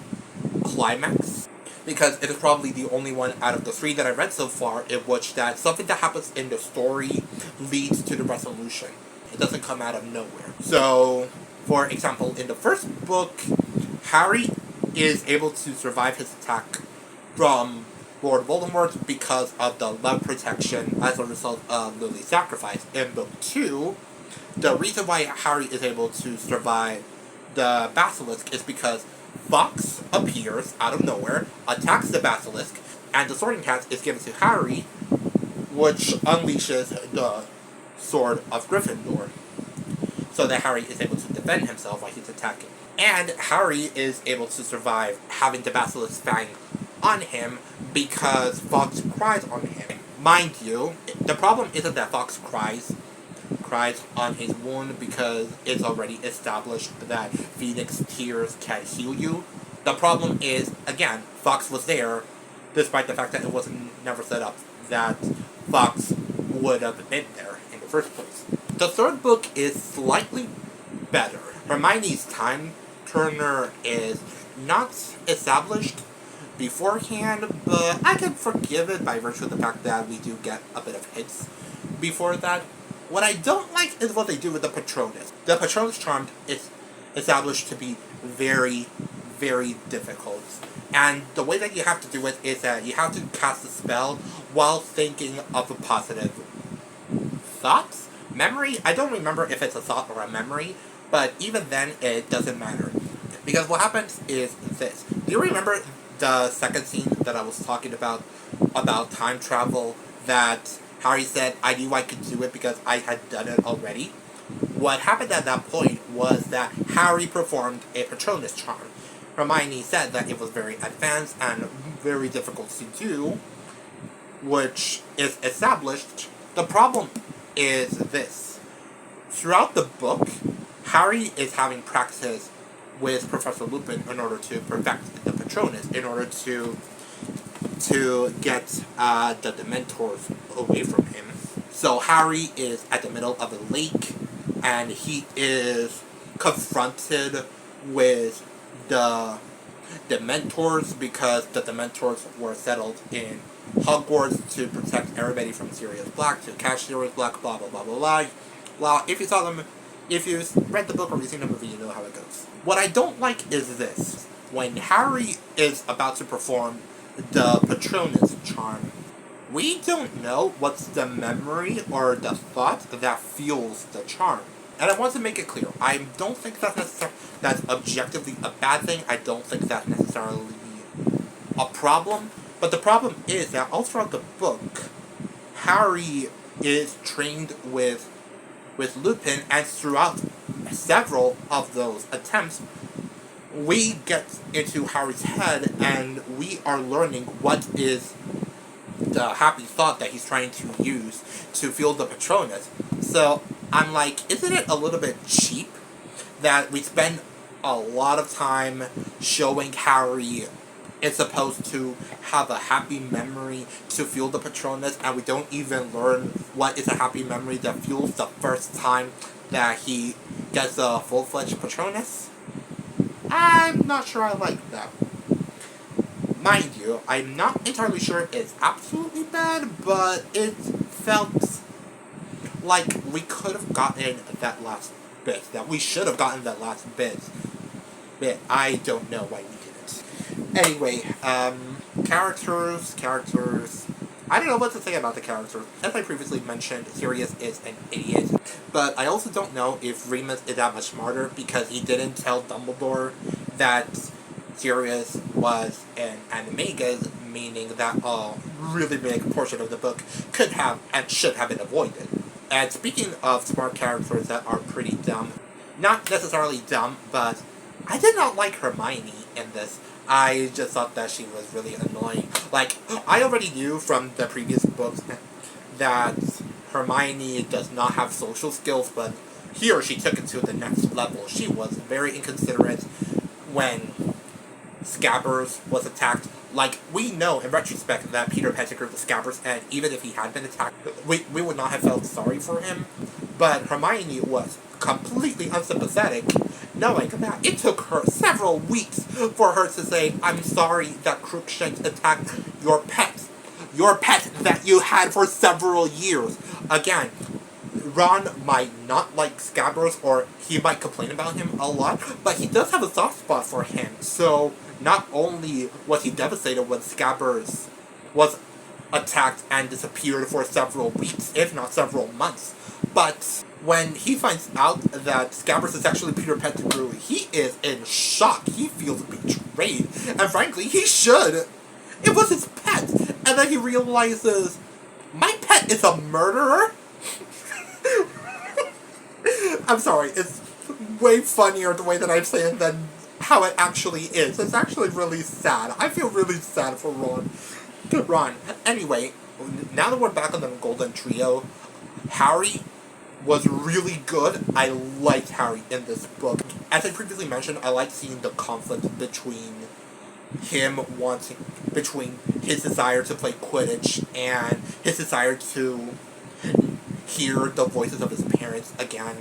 climax, because it is probably the only one out of the three that I read so far in which that something that happens in the story leads to the resolution. It doesn't come out of nowhere. So, for example, in the first book, Harry is able to survive his attack from Lord Voldemort because of the love protection as a result of Lily's sacrifice. In book 2, The reason why Harry is able to survive the basilisk is because Fox appears out of nowhere, attacks the basilisk, and the sorting hat is given to Harry, which unleashes the Sword of Gryffindor, so that Harry is able to defend himself while he's attacking. And Harry is able to survive having the basilisk fang on him because Fox cries on him. Mind you, the problem isn't that Fox cries on his wound because it's already established that Phoenix tears can heal you. The problem is, again, Fox was there, despite the fact that it was never set up that Fox would have been there in the first place. The third book is slightly better. Hermione's time turner is not established beforehand, but I can forgive it by virtue of the fact that we do get a bit of hints before that. What I don't like is what they do with the Patronus. The Patronus charm is established to be very, very difficult. And the way that you have to do it is that you have to cast a spell while thinking of a positive thought? Memory? I don't remember if it's a thought or a memory, but even then, it doesn't matter. Because what happens is this. Do you remember the second scene that I was talking about time travel, that Harry said, I knew I could do it because I had done it already? What happened at that point was that Harry performed a Patronus charm. Hermione said that it was very advanced and very difficult to do, which is established. The problem is this. Throughout the book, Harry is having practice with Professor Lupin in order to perfect the Patronus, in order to get the Dementors away from him. So Harry is at the middle of a lake, and he is confronted with the Dementors because the Dementors were settled in Hogwarts to protect everybody from Sirius Black, to catch Sirius Black, blah blah blah blah blah. Well, if you saw them, if you read the book or you've seen the movie, you know how it goes. What I don't like is this. When Harry is about to perform the Patronus charm, we don't know what's the memory or the thought that fuels the charm. And I want to make it clear, I don't think that's objectively a bad thing. I don't think that's necessarily a problem. But the problem is that all throughout the book, Harry is trained with Lupin, and throughout several of those attempts, we get into Harry's head and we are learning what is the happy thought that he's trying to use to fuel the Patronus. So I'm like, isn't it a little bit cheap that we spend a lot of time showing Harry is supposed to have a happy memory to fuel the Patronus, and we don't even learn what is a happy memory that fuels the first time that he gets a full-fledged Patronus? I'm not sure I like that. Mind you, I'm not entirely sure it's absolutely bad, but it felt like we could have gotten that last bit, that we should have gotten that last bit. I don't know why we didn't. Anyway, characters. I don't know what to say about the characters. As I previously mentioned, Sirius is an idiot. But I also don't know if Remus is that much smarter because he didn't tell Dumbledore that Sirius was an animagus, meaning that a really big portion of the book could have and should have been avoided. And speaking of smart characters that are pretty dumb, not necessarily dumb, but I did not like Hermione in this. I just thought that she was really annoying. Like, I already knew from the previous books that Hermione does not have social skills, but here she took it to the next level. She was very inconsiderate when Scabbers was attacked. Like, we know in retrospect that Peter Pettigrew was Scabbers, and even if he had been attacked, we would not have felt sorry for him. But Hermione was completely unsympathetic, knowing that it took her several weeks for her to say, I'm sorry that Crookshanks attacked your pet that you had for several years. Again, Ron might not like Scabbers, or he might complain about him a lot, but he does have a soft spot for him. So not only was he devastated when Scabbers was attacked and disappeared for several weeks, if not several months, but when he finds out that Scabbers is actually Peter Pettigrew, he is in shock. He feels betrayed. And frankly, he should. It was his pet. And then he realizes, my pet is a murderer? I'm sorry, it's way funnier the way that I'm saying than how it actually is. It's actually really sad. I feel really sad for Ron. Anyway, now that we're back on the Golden Trio, Harry was really good. I liked Harry in this book. As I previously mentioned, I like seeing the conflict between his desire to play Quidditch and his desire to hear the voices of his parents again.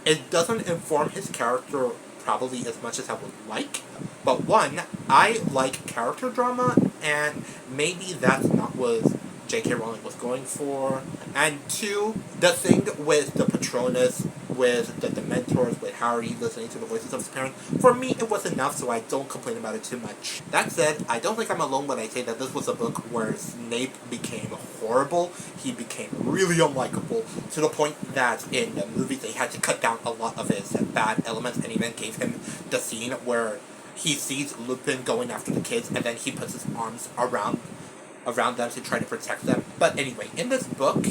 It doesn't inform his character probably as much as I would like, but one, I like character drama, and maybe that's not what J.K. Rowling was going for. And two, the thing with the Patronus, with the Dementors, with Harry listening to the voices of his parents, for me it was enough, so I don't complain about it too much. That said, I don't think I'm alone when I say that this was a book where Snape became horrible. He became really unlikable, to the point that in the movies they had to cut down a lot of his bad elements, and even gave him the scene where he sees Lupin going after the kids, and then he puts his arms around them to try to protect them. But anyway, in this book,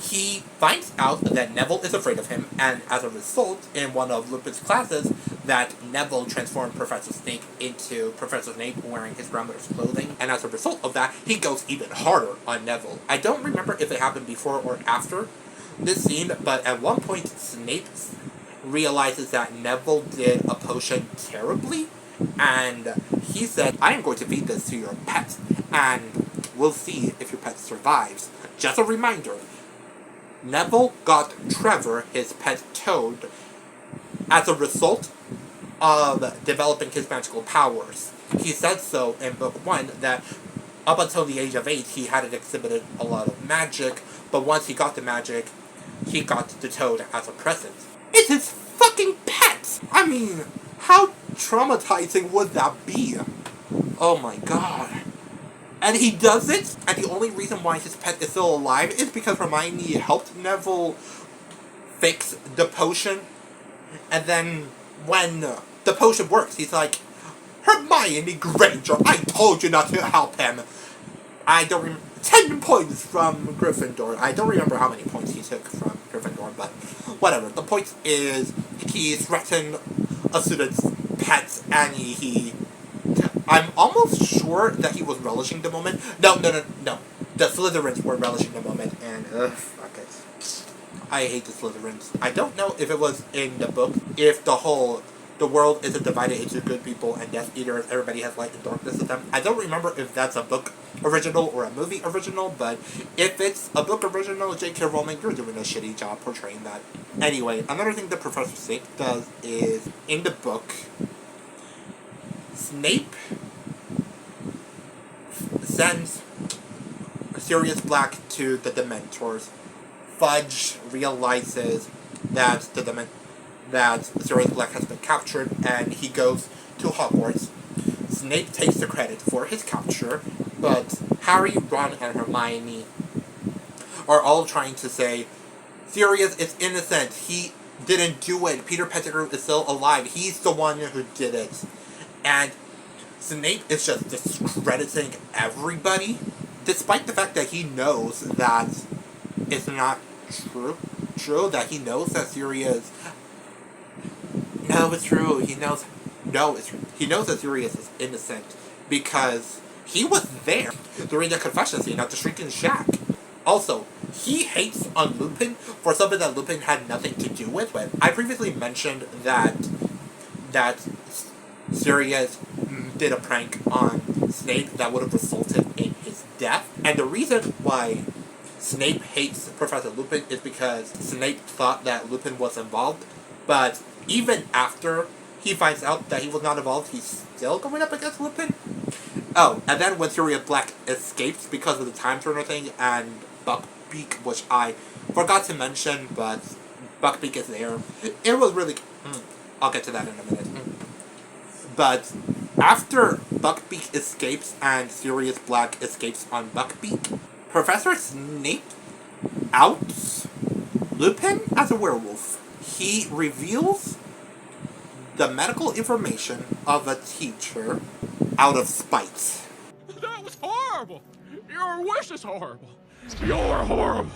he finds out that Neville is afraid of him, and as a result, in one of Lupin's classes, that Neville transformed Professor Snape into Professor Snape wearing his grandmother's clothing, and as a result of that, he goes even harder on Neville. I don't remember if it happened before or after this scene, but at one point, Snape realizes that Neville did a potion terribly, and he said, I am going to feed this to your pet, and we'll see if your pet survives. Just a reminder, Neville got Trevor, his pet toad, as a result of developing his magical powers. He said so in book 1 that up until the age of 8 he hadn't exhibited a lot of magic, but once he got the magic, he got the toad as a present. It's his fucking pet! I mean, how traumatizing would that be? Oh my god. And he does it, and the only reason why his pet is still alive is because Hermione helped Neville fix the potion. And then, when the potion works, he's like, Hermione Granger, I told you not to help him. I don't remember. 10 points from Gryffindor. I don't remember how many points he took from Gryffindor, but whatever. The point is, he threatened a student's pet, and I'm almost sure that he was relishing the moment. No. The Slytherins were relishing the moment, and fuck it. I hate the Slytherins. I don't know if it was in the book, if the world isn't divided into good people and Death Eaters, everybody has light and darkness to them. I don't remember if that's a book original or a movie original, but if it's a book original, J.K. Rowling, you're doing a shitty job portraying that. Anyway, another thing that Professor Snape does is, in the book, Snape sends Sirius Black to the Dementors. Fudge realizes that Sirius Black has been captured, and he goes to Hogwarts. Snape takes the credit for his capture, but Harry, Ron, and Hermione are all trying to say, Sirius is innocent, he didn't do it, Peter Pettigrew is still alive, he's the one who did it. And Snape is just discrediting everybody, despite the fact that he knows that it's not true, that he knows that Sirius... No, it's true, he knows that Sirius is innocent, because he was there during the confession scene at the Shrieking Shack. Also, he hates on Lupin for something that Lupin had nothing to do with. I previously mentioned that Sirius did a prank on Snape that would have resulted in his death. And the reason why Snape hates Professor Lupin is because Snape thought that Lupin was involved, but even after he finds out that he was not involved, he's still going up against Lupin. Oh, and then when Sirius Black escapes because of the time turner thing and Buckbeak, which I forgot to mention, but Buckbeak is there. It was really... I'll get to that in a minute. But after Buckbeak escapes and Sirius Black escapes on Buckbeak, Professor Snape outs Lupin as a werewolf. He reveals the medical information of a teacher out of spite. That was horrible! Your wish is horrible! You're horrible!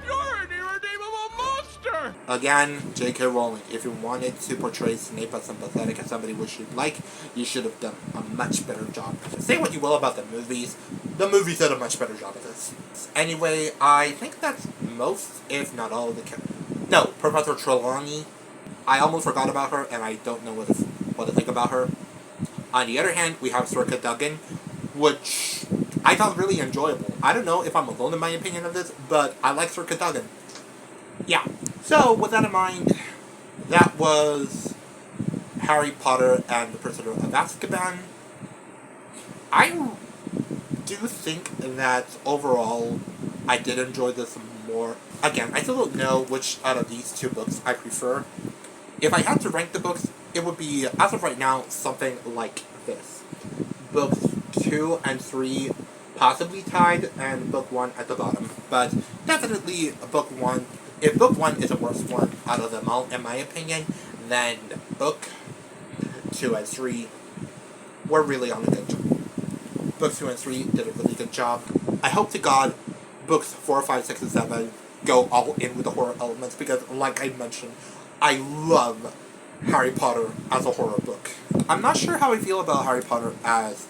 You're an irredeemable monster! Again, J.K. Rowling, if you wanted to portray Snape as sympathetic as somebody which you'd like, you should have done a much better job. Say what you will about the movies did a much better job of this. Anyway, I think that's most, if not all, of the No, Professor Trelawney. I almost forgot about her, and I don't know what to think about her. On the other hand, we have Sir Cadogan, which I found really enjoyable. I don't know if I'm alone in my opinion of this, but I like Sir Cadogan. Yeah. So, with that in mind, that was Harry Potter and the Prisoner of Azkaban. I do think that overall, I did enjoy this more. Again, I still don't know which out of these two books I prefer. If I had to rank the books, it would be, as of right now, something like this. Books 2 and 3 possibly tied, and book 1 at the bottom. But definitely book 1. If book 1 is the worst one out of them all, in my opinion, then book 2 and 3 were really on a good job. Books 2 and 3 did a really good job. I hope to God books 4, 5, 6, and 7 go all in with the horror elements, because like I mentioned, I love Harry Potter as a horror book. I'm not sure how I feel about Harry Potter as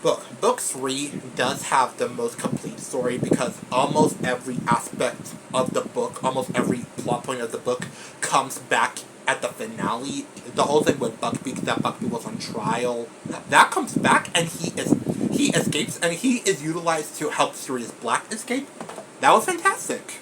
book. Book 3 does have the most complete story, because almost every aspect of the book, almost every plot point of the book comes back at the finale. The whole thing with Buckbeak, that Buckbeak was on trial, that comes back, and he escapes, and he is utilized to help Sirius Black escape. That was fantastic.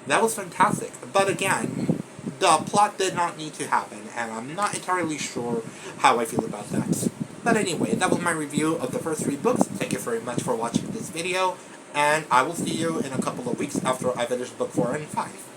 That was fantastic. But again, the plot did not need to happen, and I'm not entirely sure how I feel about that. But anyway, that was my review of the first 3 books. Thank you very much for watching this video, and I will see you in a couple of weeks after I finish book 4 and 5.